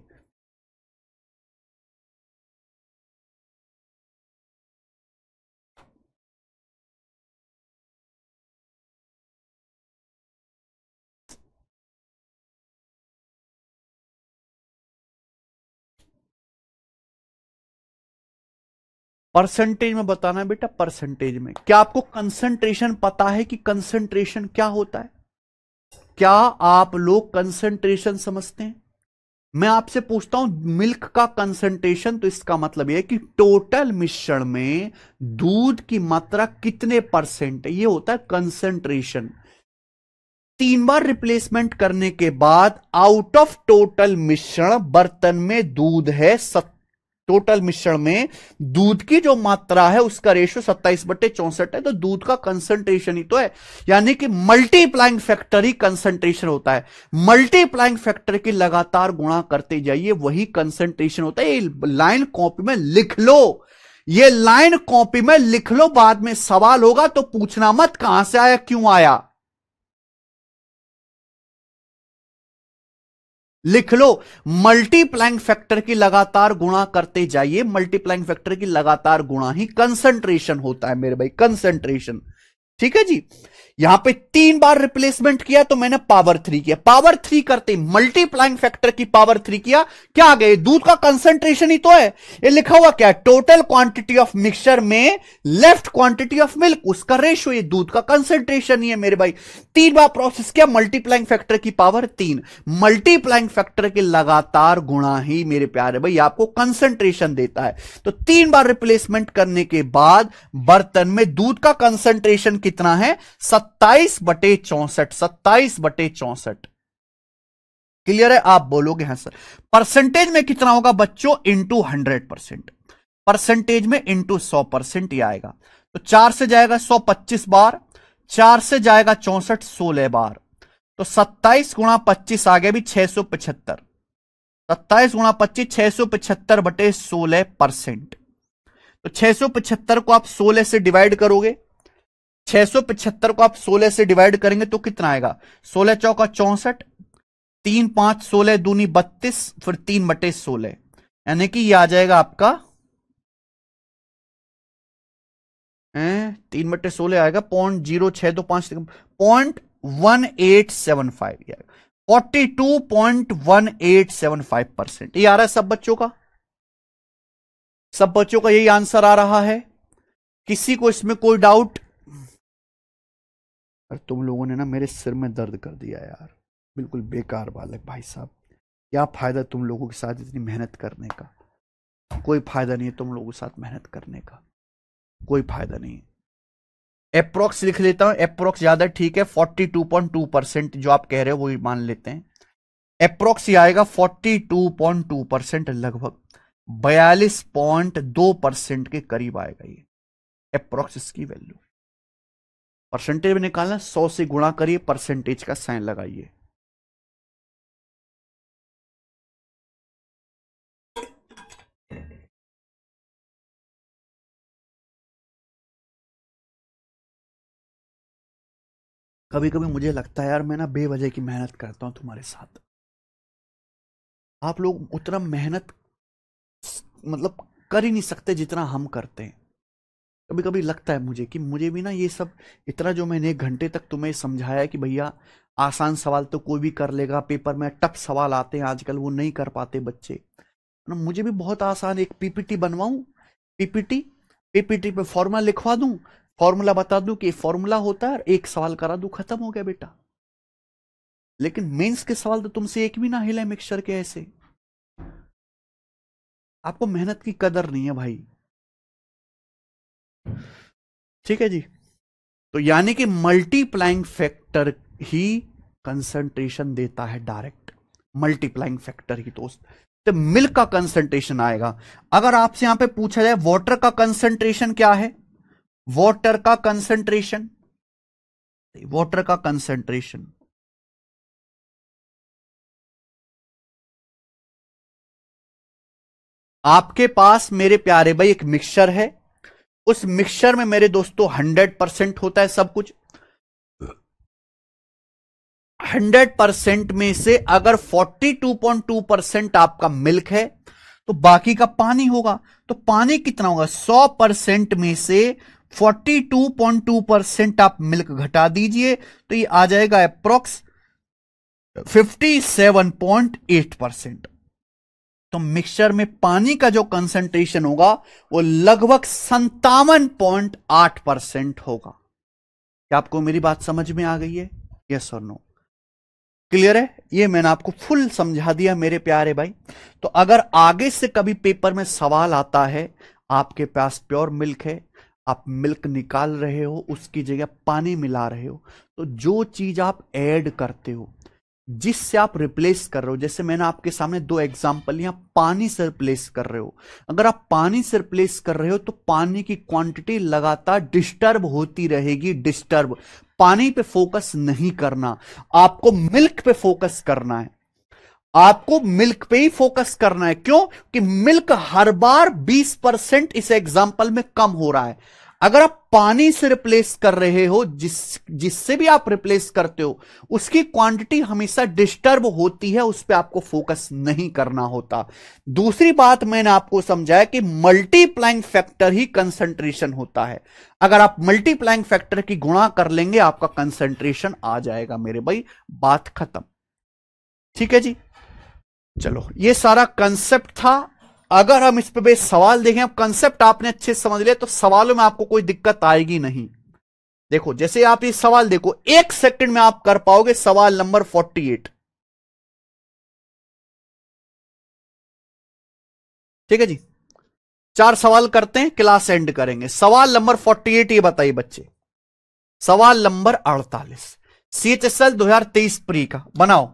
परसेंटेज में बताना है बेटा, परसेंटेज में। क्या आपको कंसंट्रेशन पता है कि कंसंट्रेशन क्या होता है, क्या आप लोग कंसंट्रेशन समझते हैं। मैं आपसे पूछता हूं मिल्क का कंसंट्रेशन, तो इसका मतलब यह है कि टोटल मिश्रण में दूध की मात्रा कितने % है, यह होता है कंसंट्रेशन। 3 बार रिप्लेसमेंट करने के बाद आउट ऑफ टोटल मिश्रण बर्तन में दूध है, टोटल मिश्रण में दूध की जो मात्रा है उसका रेशियो 27/64 है, तो दूध का कंसंट्रेशन ही तो है, यानी कि मल्टीप्लाइंग फैक्टर ही कंसंट्रेशन होता है। मल्टीप्लाइंग फैक्टर की लगातार गुणा करते जाइए, वही कंसंट्रेशन होता है। ये लाइन कॉपी में लिख लो, ये लाइन कॉपी में लिख लो, बाद में सवाल होगा तो पूछना मत कहां से आया क्यों आया। लिख लो, मल्टीप्लाइंग फैक्टर की लगातार गुणा करते जाइए, मल्टीप्लाइंग फैक्टर की लगातार गुणा ही कंसंट्रेशन होता है मेरे भाई, कंसंट्रेशन। ठीक है जी। यहां पे 3 बार रिप्लेसमेंट किया तो मैंने पावर 3 किया, पावर 3 करते मल्टीप्लाइंग फैक्टर की पावर 3 किया, क्या आ गया, दूध का कंसंट्रेशन ही तो है। ये लिखा हुआ क्या है, टोटल क्वांटिटी ऑफ मिक्सचर में लेफ्ट क्वांटिटी ऑफ मिल्क, उसका रेशियो, ये दूध का कंसंट्रेशन ही है मेरे भाई। 3 बार प्रोसेस किया, मल्टीप्लाइंग फैक्टर की पावर 3, मल्टीप्लाइंग फैक्टर के लगातार गुणा ही मेरे प्यारे भाई आपको कंसंट्रेशन देता है। तो 3 बार रिप्लेसमेंट करने के बाद बर्तन में दूध का कंसंट्रेशन कितना है, 27/64, 27/64। क्लियर है, आप बोलोगे हाँ सर। परसेंटेज में कितना होगा बच्चों, इंटू 100%, परसेंटेज में इंटू 100% ही आएगा। तो 4 से जाएगा 100 25 बार, 4 से जाएगा 64 16 बार, तो 27 गुणा 25 आ गया भी 675, 27 गुणा 25 675/16%। तो 675 को आप 16 से डिवाइड करोगे, 675 को आप 16 से डिवाइड करेंगे तो कितना आएगा, 16 चौका 64, 3 5 16 दूनी 32, फिर 3/16, यानी कि यह आ जाएगा आपका 3/16 आएगा 0.0625, 0.1875, 42.1875%। ये आ रहा है सब बच्चों का, सब बच्चों का यही आंसर आ रहा है। किसी को इसमें कोई डाउट? और तुम लोगों ने ना मेरे सिर में दर्द कर दिया यार, बिल्कुल बेकार बालक भाई साहब। क्या फायदा तुम लोगों के साथ इतनी मेहनत करने का, कोई फायदा नहीं है तुम लोगों के साथ मेहनत करने का, कोई फायदा नहीं। अप्रोक्स लिख लेता हूं, अप्रोक्स ज्यादा ठीक है, 42.2% जो आप कह रहे हो वही मान लेते हैं। अप्रोक्स ही आएगा 42.2%, लगभग 42.2% के करीब आएगा ये अप्रोक्स इसकी वैल्यू। परसेंटेज में निकालना, 100 से गुणा करिए, परसेंटेज का साइन लगाइए। कभी कभी मुझे लगता है यार मैं ना बेवजह की मेहनत करता हूं तुम्हारे साथ, आप लोग उतना मेहनत मतलब कर ही नहीं सकते जितना हम करते हैं। कभी कभी लगता है मुझे कि मुझे भी ना ये सब, इतना जो मैंने 1 घंटे तक तुम्हें समझाया कि भैया आसान सवाल तो कोई भी कर लेगा, पेपर में टफ सवाल आते हैं आजकल वो नहीं कर पाते बच्चे ना, मुझे भी बहुत आसान एक पीपीटी बनवाऊं, पीपीटी, पीपीटी पे फॉर्मूला लिखवा दूं, फॉर्मूला बता दूं कि फॉर्मूला होता है, एक सवाल करा दूं, खत्म हो गया बेटा। लेकिन मेंस के सवाल तो तुमसे एक भी ना हिले मिक्सचर के ऐसे, आपको मेहनत की कदर नहीं है भाई। ठीक है जी। तो यानी कि मल्टीप्लाइंग फैक्टर ही कंसंट्रेशन देता है, डायरेक्ट मल्टीप्लाइंग फैक्टर ही दोस्त। तो मिल्क का कंसंट्रेशन आएगा। अगर आपसे यहां पे पूछा जाए वाटर का कंसंट्रेशन क्या है, वाटर का कंसंट्रेशन, वाटर का कंसंट्रेशन आपके पास मेरे प्यारे भाई एक मिक्सचर है, उस मिक्सचर में मेरे दोस्तों 100% होता है सब कुछ। 100% में से अगर 42.2% आपका मिल्क है तो बाकी का पानी होगा। तो पानी कितना होगा, 100% में से 42.2% आप मिल्क घटा दीजिए तो ये आ जाएगा अप्रोक्स 57.8%। तो मिक्सचर में पानी का जो कंसंट्रेशन होगा वो लगभग 57.8% होगा। क्या आपको मेरी बात समझ में आ गई है, यस और नो? क्लियर है? ये मैंने आपको फुल समझा दिया मेरे प्यारे भाई। तो अगर आगे से कभी पेपर में सवाल आता है, आपके पास प्योर मिल्क है, आप मिल्क निकाल रहे हो, उसकी जगह पानी मिला रहे हो, तो जो चीज आप ऐड करते हो, जिससे आप रिप्लेस कर रहे हो, जैसे मैंने आपके सामने 2 एग्जांपल, यहां पानी से रिप्लेस कर रहे हो, अगर आप पानी से रिप्लेस कर रहे हो तो पानी की क्वांटिटी लगातार डिस्टर्ब होती रहेगी, डिस्टर्ब। पानी पे फोकस नहीं करना, आपको मिल्क पे फोकस करना है। आपको मिल्क पे ही फोकस करना है। क्यों? कि मिल्क हर बार 20% इस एग्जाम्पल में कम हो रहा है। अगर आप पानी से रिप्लेस कर रहे हो, जिससे भी आप रिप्लेस करते हो, उसकी क्वांटिटी हमेशा डिस्टर्ब होती है, उस पर आपको फोकस नहीं करना होता। दूसरी बात मैंने आपको समझाया कि मल्टीप्लाइंग फैक्टर ही कंसंट्रेशन होता है। अगर आप मल्टीप्लाइंग फैक्टर की गुणा कर लेंगे, आपका कंसंट्रेशन आ जाएगा मेरे भाई। बात खत्म। ठीक है जी, चलो ये सारा कंसेप्ट था। अगर हम इस पे सवाल देखें, अब कंसेप्ट आपने अच्छे से समझ लिया तो सवालों में आपको कोई दिक्कत आएगी नहीं। देखो जैसे आप ये सवाल देखो, 1 सेकंड में आप कर पाओगे। सवाल नंबर 48। ठीक है जी, 4 सवाल करते हैं, क्लास एंड करेंगे। सवाल नंबर 48 ये बताइए बच्चे। सवाल नंबर 48, CHSL 2023 प्री का बनाओ।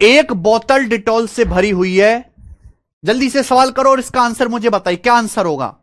एक बोतल डिटॉल से भरी हुई है। जल्दी से सवाल करो और इसका आंसर मुझे बताइए, क्या आंसर होगा।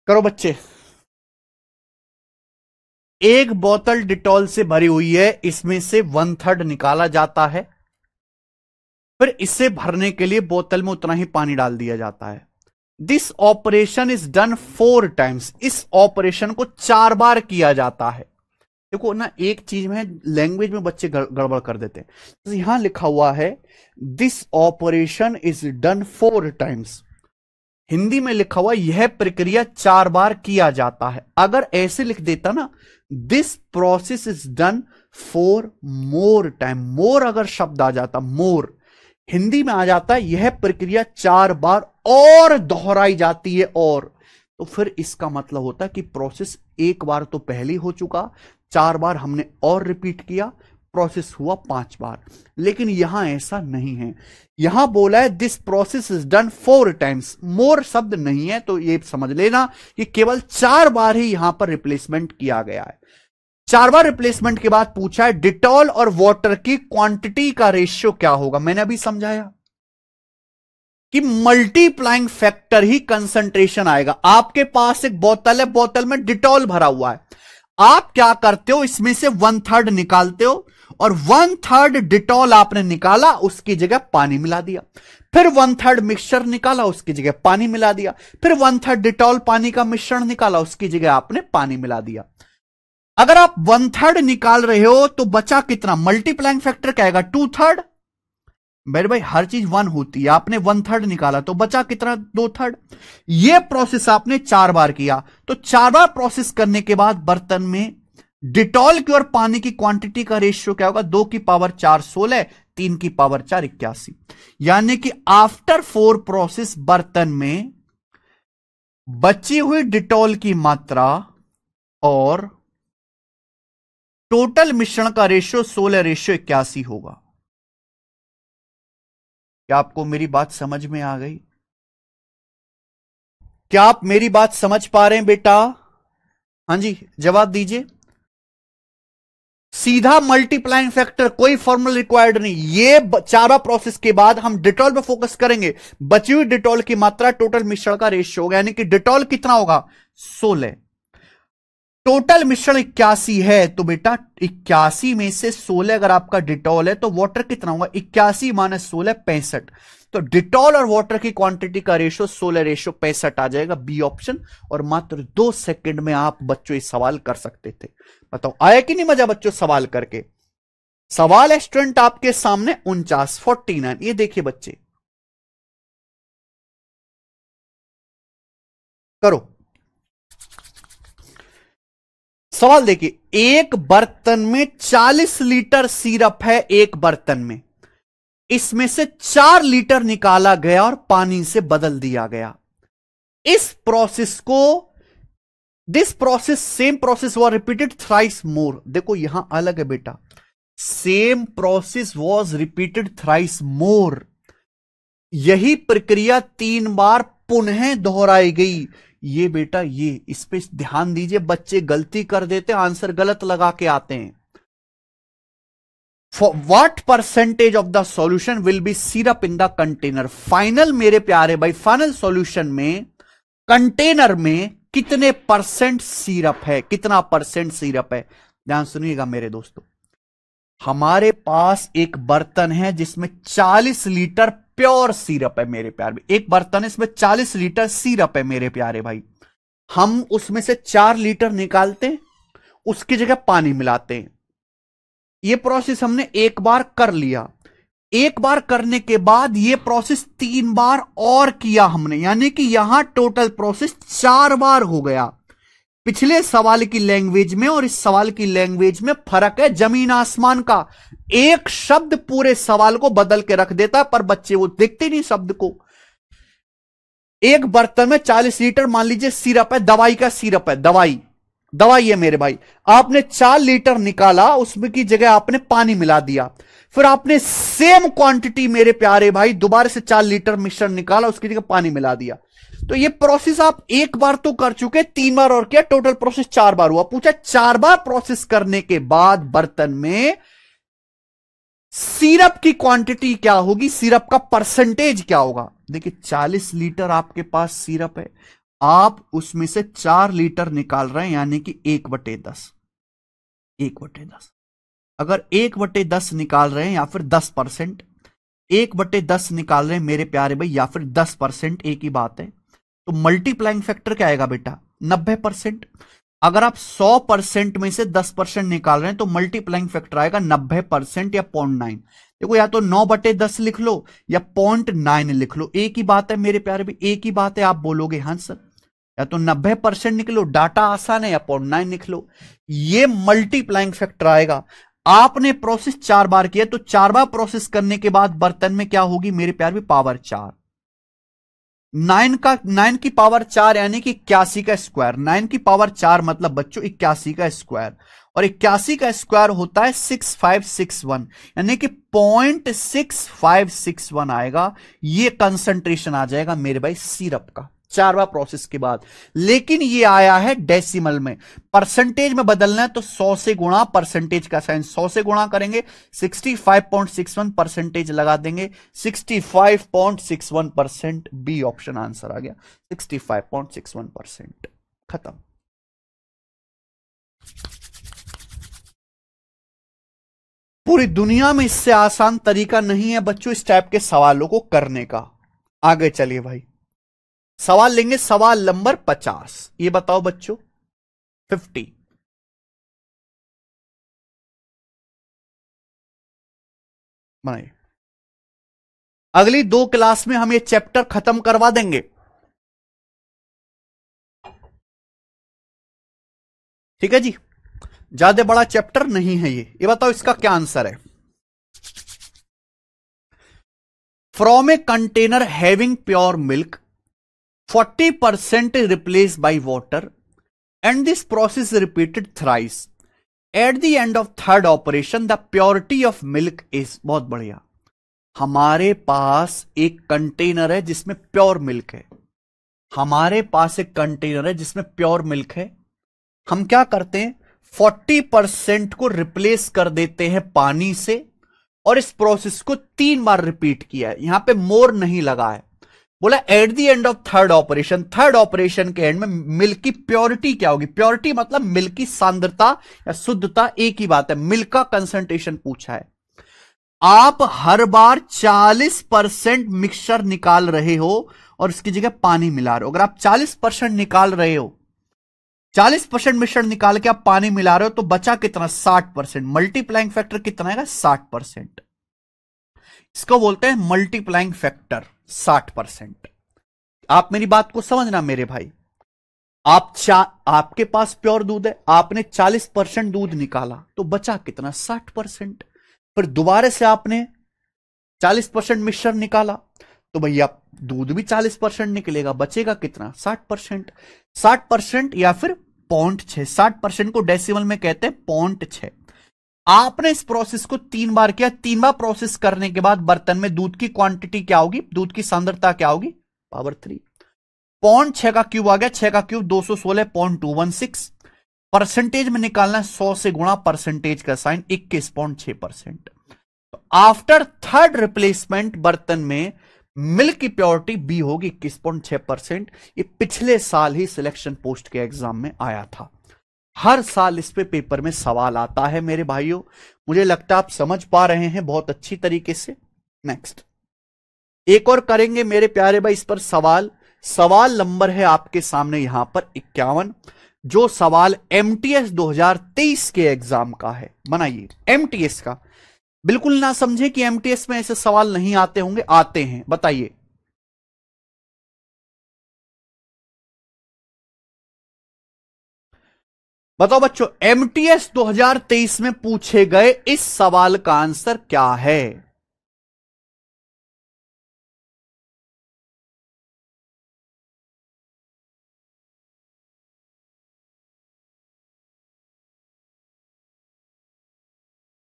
करो बच्चे। एक बोतल डिटॉल से भरी हुई है, इसमें से 1/3 निकाला जाता है। फिर इसे भरने के लिए बोतल में उतना ही पानी डाल दिया जाता है। This operation is done 4 times. इस ऑपरेशन को 4 बार किया जाता है। देखो ना, एक चीज में लैंग्वेज में बच्चे गड़बड़ कर देते हैं। तो यहां लिखा हुआ है this operation is done 4 times. Hindi में लिखा हुआ यह प्रक्रिया 4 बार किया जाता है। अगर ऐसे लिख देता ना, this process is done 4 more time, more अगर शब्द आ जाता, मोर हिंदी में आ जाता है यह प्रक्रिया 4 बार और दोहराई जाती है, और तो फिर इसका मतलब होता है कि प्रोसेस एक बार तो पहले हो चुका, 4 बार हमने और रिपीट किया, प्रोसेस हुआ 5 बार। लेकिन यहां ऐसा नहीं है। यहां बोला है this process is done 4 times. More शब्द नहीं है, तो ये समझ लेना कि केवल 4 बार ही यहां पर रिप्लेसमेंट किया गया है। 4 बार रिप्लेसमेंट के बाद पूछा है डिटॉल और वाटर की क्वांटिटी का रेशियो क्या होगा। मैंने अभी समझाया कि मल्टीप्लाइंग फैक्टर ही कंसंट्रेशन आएगा। आपके पास एक बोतल है, बोतल में डिटॉल भरा हुआ है। आप क्या करते हो, इसमें से 1/3 निकालते हो, और 1/3 डिटॉल आपने निकाला, उसकी जगह पानी मिला दिया। फिर 1/3 मिक्सचर निकाला, उसकी जगह पानी मिला दिया। फिर 1/3 डिटॉल पानी का मिश्रण निकाला, उसकी जगह आपने पानी मिला दिया। अगर आप 1/3 निकाल रहे हो तो बचा कितना, मल्टीप्लाइंग फैक्टर क्या आएगा, 2/3। मेरे भाई हर चीज 1 होती है, आपने 1/3 निकाला तो बचा कितना, 2/3। यह प्रोसेस आपने 4 बार किया, तो 4 बार प्रोसेस करने के बाद बर्तन में डिटॉल की और पानी की क्वांटिटी का रेशियो क्या होगा, 2 की पावर 4 16, 3 की पावर 4 81। यानी कि आफ्टर 4 प्रोसेस बर्तन में बची हुई डिटॉल की मात्रा और टोटल मिश्रण का रेशियो 16:81 होगा। क्या आपको मेरी बात समझ में आ गई? क्या आप मेरी बात समझ पा रहे हैं बेटा? हाँ जी, जवाब दीजिए। सीधा मल्टीप्लाइंग फैक्टर, कोई फॉर्मूला रिक्वायर्ड नहीं। ये चारा प्रोसेस के बाद हम डिटॉल पे फोकस करेंगे। बची हुई डिटॉल की मात्रा टोटल मिश्रण का रेशियो होगा, यानी कि डिटॉल कितना होगा 16। टोटल मिश्रण 81 है, तो बेटा 81 में से 16 अगर आपका डिटॉल है तो वाटर कितना होगा 81 माइनस 16 65। तो डिटॉल और वाटर की क्वांटिटी का रेशियो 16:65 आ जाएगा, बी ऑप्शन। और मात्र 2 सेकंड में आप बच्चों ये सवाल कर सकते थे। बताओ आया कि नहीं मजा बच्चों सवाल करके? सवाल है स्टूडेंट आपके सामने 49 ये देखिए बच्चे, करो सवाल। देखिए, एक बर्तन में 40 लीटर सिरप है, एक बर्तन में इसमें से 4 लीटर निकाला गया और पानी से बदल दिया गया। इस प्रोसेस को, this process same process was repeated thrice more. देखो यहां अलग है बेटा, same process was repeated thrice more. यही प्रक्रिया 3 बार पुनः दोहराई गई। ये बेटा ये इस पे ध्यान दीजिए, बच्चे गलती कर देते, आंसर गलत लगा के आते हैं। What percentage of the solution will be syrup in the container? Final मेरे प्यारे भाई, फाइनल सॉल्यूशन में कंटेनर में कितने परसेंट सिरप है, कितना परसेंट सिरप है? ध्यान सुनिएगा मेरे दोस्तों, हमारे पास एक बर्तन है जिसमें 40 लीटर प्योर सिरप है मेरे प्यारे। एक बर्तन है इसमें 40 लीटर सिरप है मेरे प्यारे भाई। हम उसमें से 4 लीटर निकालते हैं, उसकी जगह पानी मिलाते हैं। यह प्रोसेस हमने एक बार कर लिया। एक बार करने के बाद यह प्रोसेस 3 बार और किया हमने, यानी कि यहां टोटल प्रोसेस 4 बार हो गया। पिछले सवाल की लैंग्वेज में और इस सवाल की लैंग्वेज में फर्क है जमीन आसमान का। एक शब्द पूरे सवाल को बदल के रख देता है, पर बच्चे वो देखते नहीं शब्द को। एक बर्तन में 40 लीटर मान लीजिए सिरप है, दवाई का सिरप है, दवाई है मेरे भाई। आपने 4 लीटर निकाला, उसमें की जगह आपने पानी मिला दिया। फिर आपने सेम क्वांटिटी मेरे प्यारे भाई दोबारा से 4 लीटर मिश्रण निकाला, उसकी जगह पानी मिला दिया। तो ये प्रोसेस आप एक बार तो कर चुके, 3 बार और किया, टोटल प्रोसेस 4 बार हुआ। पूछा 4 बार प्रोसेस करने के बाद बर्तन में सिरप की क्वांटिटी क्या होगी, सिरप का परसेंटेज क्या होगा? देखिए 40 लीटर आपके पास सिरप है, आप उसमें से 4 लीटर निकाल रहे हैं, यानी कि 1/10। 1/10 अगर 1/10 निकाल रहे हैं या फिर 10%, 1/10 निकाल रहे हैं मेरे प्यारे भाई या फिर 10%, एक ही बात है। तो मल्टीप्लाइंग फैक्टर क्या आएगा बेटा 90%। अगर आप 100% में से 10% निकाल रहे हैं तो मल्टीप्लाइंग फैक्टर आएगा 90% या 0.9। देखो या तो 9/10 लिख लो या 0.9 लिख लो, एक ही बात है मेरे प्यारे भाई, एक ही बात है। आप बोलोगे हाँ सर, या तो 90% निकलो, डाटा आसान है, या 0.9 निक लो। ये मल्टीप्लाइंग फैक्टर आएगा। आपने प्रोसेस 4 बार किया, तो 4 बार प्रोसेस करने के बाद बर्तन में क्या होगी मेरे प्यार भी पावर 4। 9 की पावर 4 यानी कि 81 का स्क्वायर। 9 की पावर 4 मतलब बच्चों 81 का स्क्वायर, और 81 का स्क्वायर होता है 6561, यानी कि 0.6561 आएगा। ये कंसंट्रेशन आ जाएगा मेरे भाई सिरप का 4 बार प्रोसेस के बाद। लेकिन ये आया है डेसिमल में, परसेंटेज में बदलना है तो 100 से गुणा, परसेंटेज का साइन 100 से गुणा करेंगे, 65.61 परसेंटेज लगा देंगे, 65.61%। बी ऑप्शन आंसर आ गया, 65.61%। खत्म। पूरी दुनिया में इससे आसान तरीका नहीं है बच्चों इस टाइप के सवालों को करने का। आगे चलिए भाई, सवाल लेंगे सवाल नंबर 50। ये बताओ बच्चों 50 बनाइए। अगली 2 क्लास में हम ये चैप्टर खत्म करवा देंगे, ठीक है जी। ज्यादा बड़ा चैप्टर नहीं है ये बताओ इसका क्या आंसर है। From a container having pure milk 40% is replaced by water and this process is repeated thrice. At the end of third operation, the purity of milk is बहुत बढ़िया। हमारे पास एक कंटेनर है जिसमें प्योर मिल्क है। हमारे पास एक कंटेनर है जिसमें प्योर मिल्क है। हम क्या करते हैं, 40% को रिप्लेस कर देते हैं पानी से और इस प्रोसेस को 3 बार रिपीट किया है। यहां पे मोर नहीं लगा है। बोला at the end of third operation, third operation के एंड में मिल्क की प्योरिटी क्या होगी। प्योरिटी मतलब मिल्क की सांद्रता या शुद्धता, एक ही बात है। मिल्क का कंसंट्रेशन पूछा है। आप हर बार 40% मिक्सचर निकाल रहे हो और इसकी जगह पानी मिला रहे हो। अगर आप 40% निकाल रहे हो, 40% मिक्सचर निकाल के आप पानी मिला रहे हो तो बचा कितना, 60%। मल्टीप्लाइंग फैक्टर कितना आएगा, 60%। इसको बोलते हैं मल्टीप्लाइंग फैक्टर 60%। आप मेरी बात को समझना मेरे भाई। आपके पास प्योर दूध है, आपने 40% दूध निकाला तो बचा कितना, 60%। फिर दोबारा से आपने 40% मिक्सचर निकाला तो भैया दूध भी 40% निकलेगा, बचेगा कितना, 60%। 60% या फिर 0.6, 60% को डेसिमल में कहते हैं 0.6। आपने इस प्रोसेस को 3 बार किया। 3 बार प्रोसेस करने के बाद बर्तन में दूध की क्वांटिटी क्या होगी, दूध की सांद्रता क्या होगी, पावर 3। 0.6 का क्यूब आ गया, 6 का क्यूब 216.216। परसेंटेज में निकालना है, 100 से गुणा परसेंटेज का साइन, 21.6%। आफ्टर थर्ड रिप्लेसमेंट बर्तन में मिल्क की प्योरिटी बी होगी 21.6%। ये पिछले साल ही सिलेक्शन पोस्ट के एग्जाम में आया था। हर साल इस पे पेपर में सवाल आता है मेरे भाइयों। मुझे लगता है आप समझ पा रहे हैं बहुत अच्छी तरीके से। नेक्स्ट एक और करेंगे मेरे प्यारे भाई इस पर सवाल। सवाल नंबर है आपके सामने यहां पर 51, जो सवाल एमटीएस 2023 के एग्जाम का है। बनाइए एमटीएस का। बिल्कुल ना समझे कि एमटीएस में ऐसे सवाल नहीं आते होंगे, आते हैं। बताइए बताओ बच्चों, एमटीएस 2023 में पूछे गए इस सवाल का आंसर क्या है।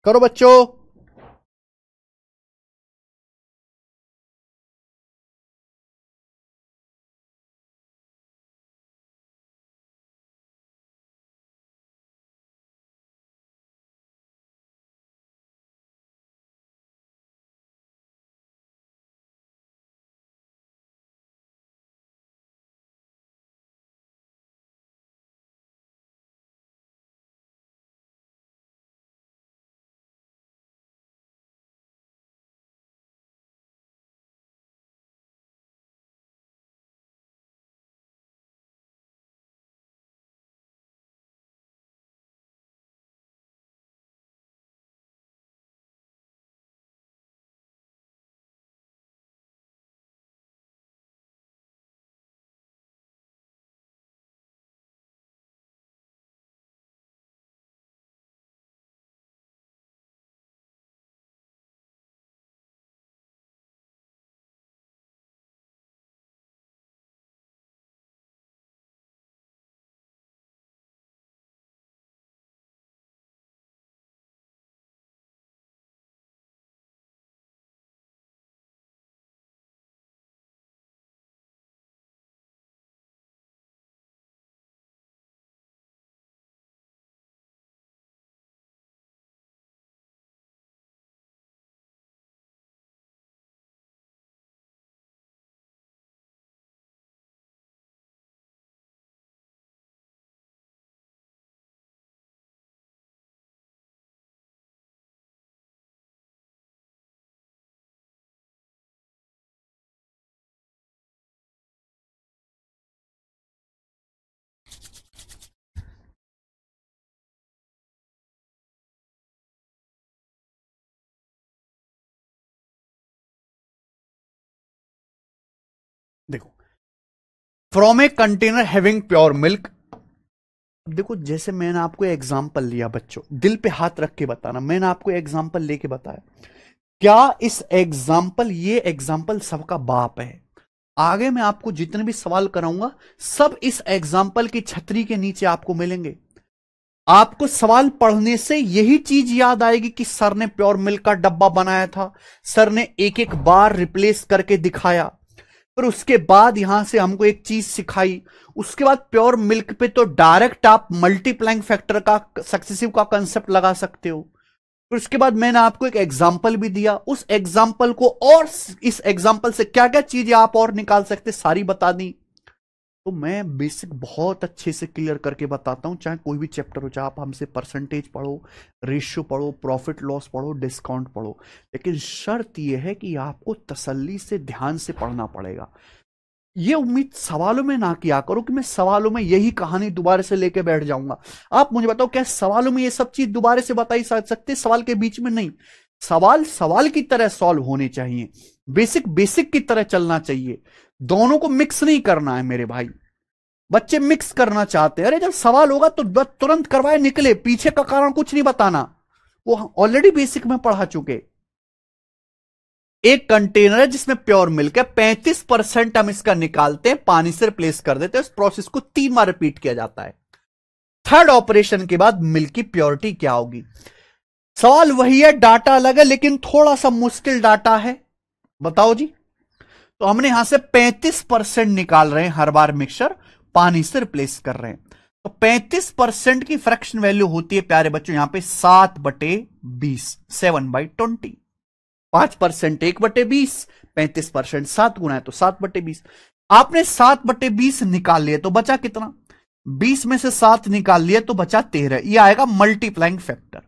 करो बच्चों। देखो, from a container having pure milk. देखो जैसे मैंने आपको एग्जांपल लिया बच्चों, दिल पे हाथ रख के बताना। मैंने आपको एग्जांपल लेके बताया क्या इस एग्जाम्पल, ये एग्जाम्पल सबका बाप है। आगे मैं आपको जितने भी सवाल कराऊंगा सब इस एग्जाम्पल की छतरी के नीचे आपको मिलेंगे। आपको सवाल पढ़ने से यही चीज याद आएगी कि सर ने प्योर मिल्क का डब्बा बनाया था, सर ने एक एक बार रिप्लेस करके दिखाया, फिर उसके बाद यहां से हमको एक चीज सिखाई। उसके बाद प्योर मिल्क पे तो डायरेक्ट आप मल्टीप्लाइंग फैक्टर का, सक्सेसिव का कंसेप्ट लगा सकते हो। फिर उसके बाद मैंने आपको एक एग्जाम्पल भी दिया, उस एग्जाम्पल को और इस एग्जाम्पल से क्या क्या चीजें आप और निकाल सकते सारी बता दी। तो मैं बेसिक बहुत अच्छे से क्लियर करके बताता हूं, चाहे कोई भी चैप्टर हो, चाहे आप हमसे परसेंटेज पढ़ो, रेशियो पढ़ो, प्रॉफिट लॉस पढ़ो, डिस्काउंट पढ़ो, लेकिन शर्त यह है कि आपको तसल्ली से ध्यान से पढ़ना पड़ेगा। ये उम्मीद सवालों में ना किया करो कि मैं सवालों में यही कहानी दोबारा से लेके बैठ जाऊंगा। आप मुझे बताओ, क्या सवालों में ये सब चीज दोबारा से बता ही सकते सवाल के बीच में? नहीं, सवाल सवाल की तरह सॉल्व होने चाहिए, बेसिक बेसिक की तरह चलना चाहिए। दोनों को मिक्स नहीं करना है मेरे भाई। बच्चे मिक्स करना चाहते हैं, अरे जब सवाल होगा तो तुरंत करवाए निकले, पीछे का कारण कुछ नहीं बताना, वो ऑलरेडी बेसिक में पढ़ा चुके। एक कंटेनर है जिसमें प्योर मिल्क है, 35% हम इसका निकालते हैं, पानी से रिप्लेस कर देते हैं। इस प्रोसेस को 3 बार रिपीट किया जाता है। थर्ड ऑपरेशन के बाद मिल्क की प्योरिटी क्या होगी? सवाल वही है, डाटा अलग है, लेकिन थोड़ा सा मुश्किल डाटा है। बताओ जी। तो हमने यहां से 35% निकाल रहे हैं, हर बार मिक्सचर पानी से रिप्लेस कर रहे हैं। तो 35% की फ्रैक्शन वैल्यू होती है प्यारे बच्चों यहां पे 7/20, 7/20। 5% 1/20, 35% 7 गुना है तो 7/20। आपने 7/20 निकाल लिया तो बचा कितना? 20 में से 7 निकाल लिया तो बचा 13। यह आएगा मल्टीप्लाइंग फैक्टर,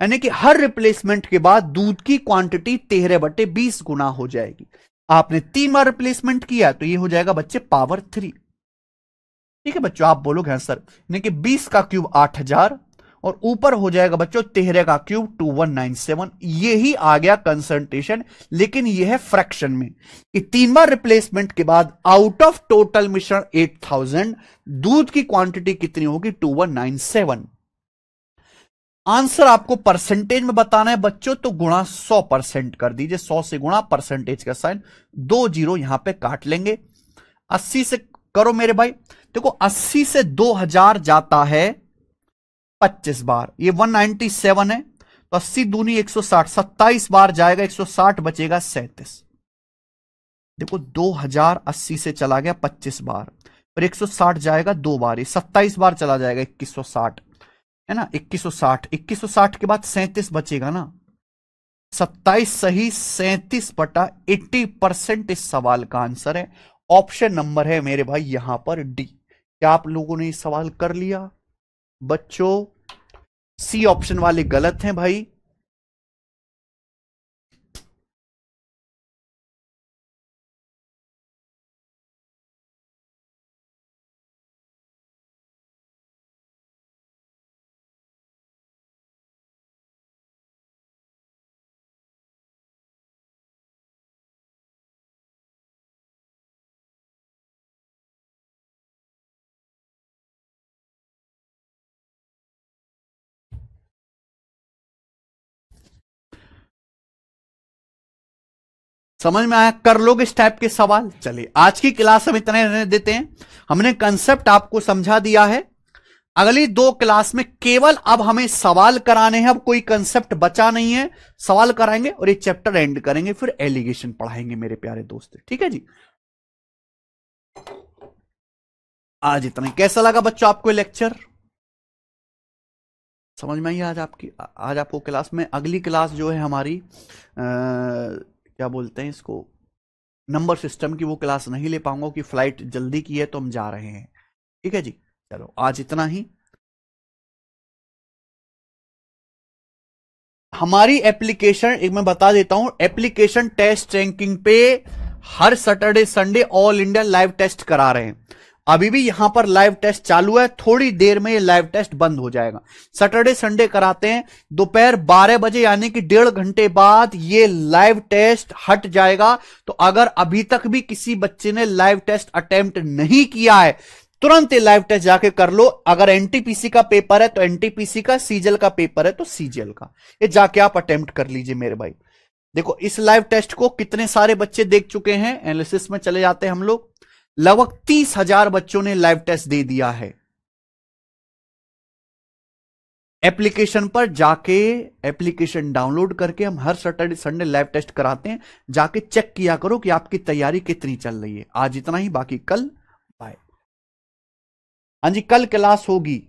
यानी कि हर रिप्लेसमेंट के बाद दूध की क्वांटिटी 13/20 गुना हो जाएगी। आपने 3 बार रिप्लेसमेंट किया तो यह हो जाएगा बच्चे पावर 3। ठीक है बच्चों, आप बोलोगे सर, यानी कि 20 का क्यूब 8000 और ऊपर हो जाएगा बच्चों 13 का क्यूब 2197। यही आ गया कंसंट्रेशन, लेकिन यह है फ्रैक्शन में कि 3 बार रिप्लेसमेंट के बाद आउट ऑफ टोटल मिश्रण 8000 दूध की क्वांटिटी कितनी होगी? 2197। आंसर आपको परसेंटेज में बताना है बच्चों, तो गुणा 100% कर दीजिए। 100 से गुणा, परसेंटेज का साइन, 2 जीरो यहां पे काट लेंगे। 80 से करो मेरे भाई, देखो 80 से 2000 जाता है 25 बार, ये 197 है, तो 80 दूनी 160, 27 बार जाएगा, 160 बचेगा 37। देखो 2000 80 से चला गया 25 बार, फिर 160 जाएगा 2 बार, ये 27 बार चला जाएगा 2160, है ना? 2160, 2160 के बाद 37 बचेगा ना, 27 सही 37/80% इस सवाल का आंसर है। ऑप्शन नंबर है मेरे भाई यहां पर डी। क्या आप लोगों ने सवाल कर लिया बच्चों? सी ऑप्शन वाले गलत हैं भाई। समझ में आया? कर लोगे इस टाइप के सवाल? चलिए आज की क्लास हम इतने रहने देते हैं। हमने कंसेप्ट आपको समझा दिया है। अगली 2 क्लास में केवल अब हमें सवाल कराने हैं, अब कोई कंसेप्ट बचा नहीं है। सवाल कराएंगे और ये चैप्टर एंड करेंगे, फिर एलिगेशन पढ़ाएंगे मेरे प्यारे दोस्त। ठीक है जी, आज इतना ही। कैसा लगा बच्चों आपको लेक्चर? समझ में आई आज आपकी? आज आपको क्लास में, अगली क्लास जो है हमारी क्या बोलते हैं इसको, नंबर सिस्टम की, वो क्लास नहीं ले पाऊंगा कि फ्लाइट जल्दी की है तो हम जा रहे हैं। ठीक है जी, चलो आज इतना ही। हमारी एप्लीकेशन एक मैं बता देता हूं, एप्लीकेशन टेस्ट रैंकिंग पे हर Saturday Sunday all India live test करा रहे हैं। अभी भी यहां पर लाइव टेस्ट चालू है, थोड़ी देर में ये लाइव टेस्ट बंद हो जाएगा। सैटरडे संडे कराते हैं दोपहर 12 बजे, यानी कि 1.5 घंटे बाद ये लाइव टेस्ट हट जाएगा। तो अगर अभी तक भी किसी बच्चे ने लाइव टेस्ट अटेम्प्ट नहीं किया है तुरंत ये लाइव टेस्ट जाके कर लो। अगर एनटीपीसी का पेपर है तो एनटीपीसी का, सीजीएल का पेपर है तो सीजीएल का, ये जाके आप अटेम्प्ट कर लीजिए मेरे भाई। देखो इस लाइव टेस्ट को कितने सारे बच्चे देख चुके हैं, एनालिसिस में चले जाते हैं हम लोग। लगभग 30,000 बच्चों ने लाइव टेस्ट दे दिया है। एप्लीकेशन पर जाके, एप्लीकेशन डाउनलोड करके हम हर सैटरडे संडे लाइव टेस्ट कराते हैं। जाके चेक किया करो कि आपकी तैयारी कितनी चल रही है। आज इतना ही, बाकी कल बाय। हाँ जी, कल क्लास होगी।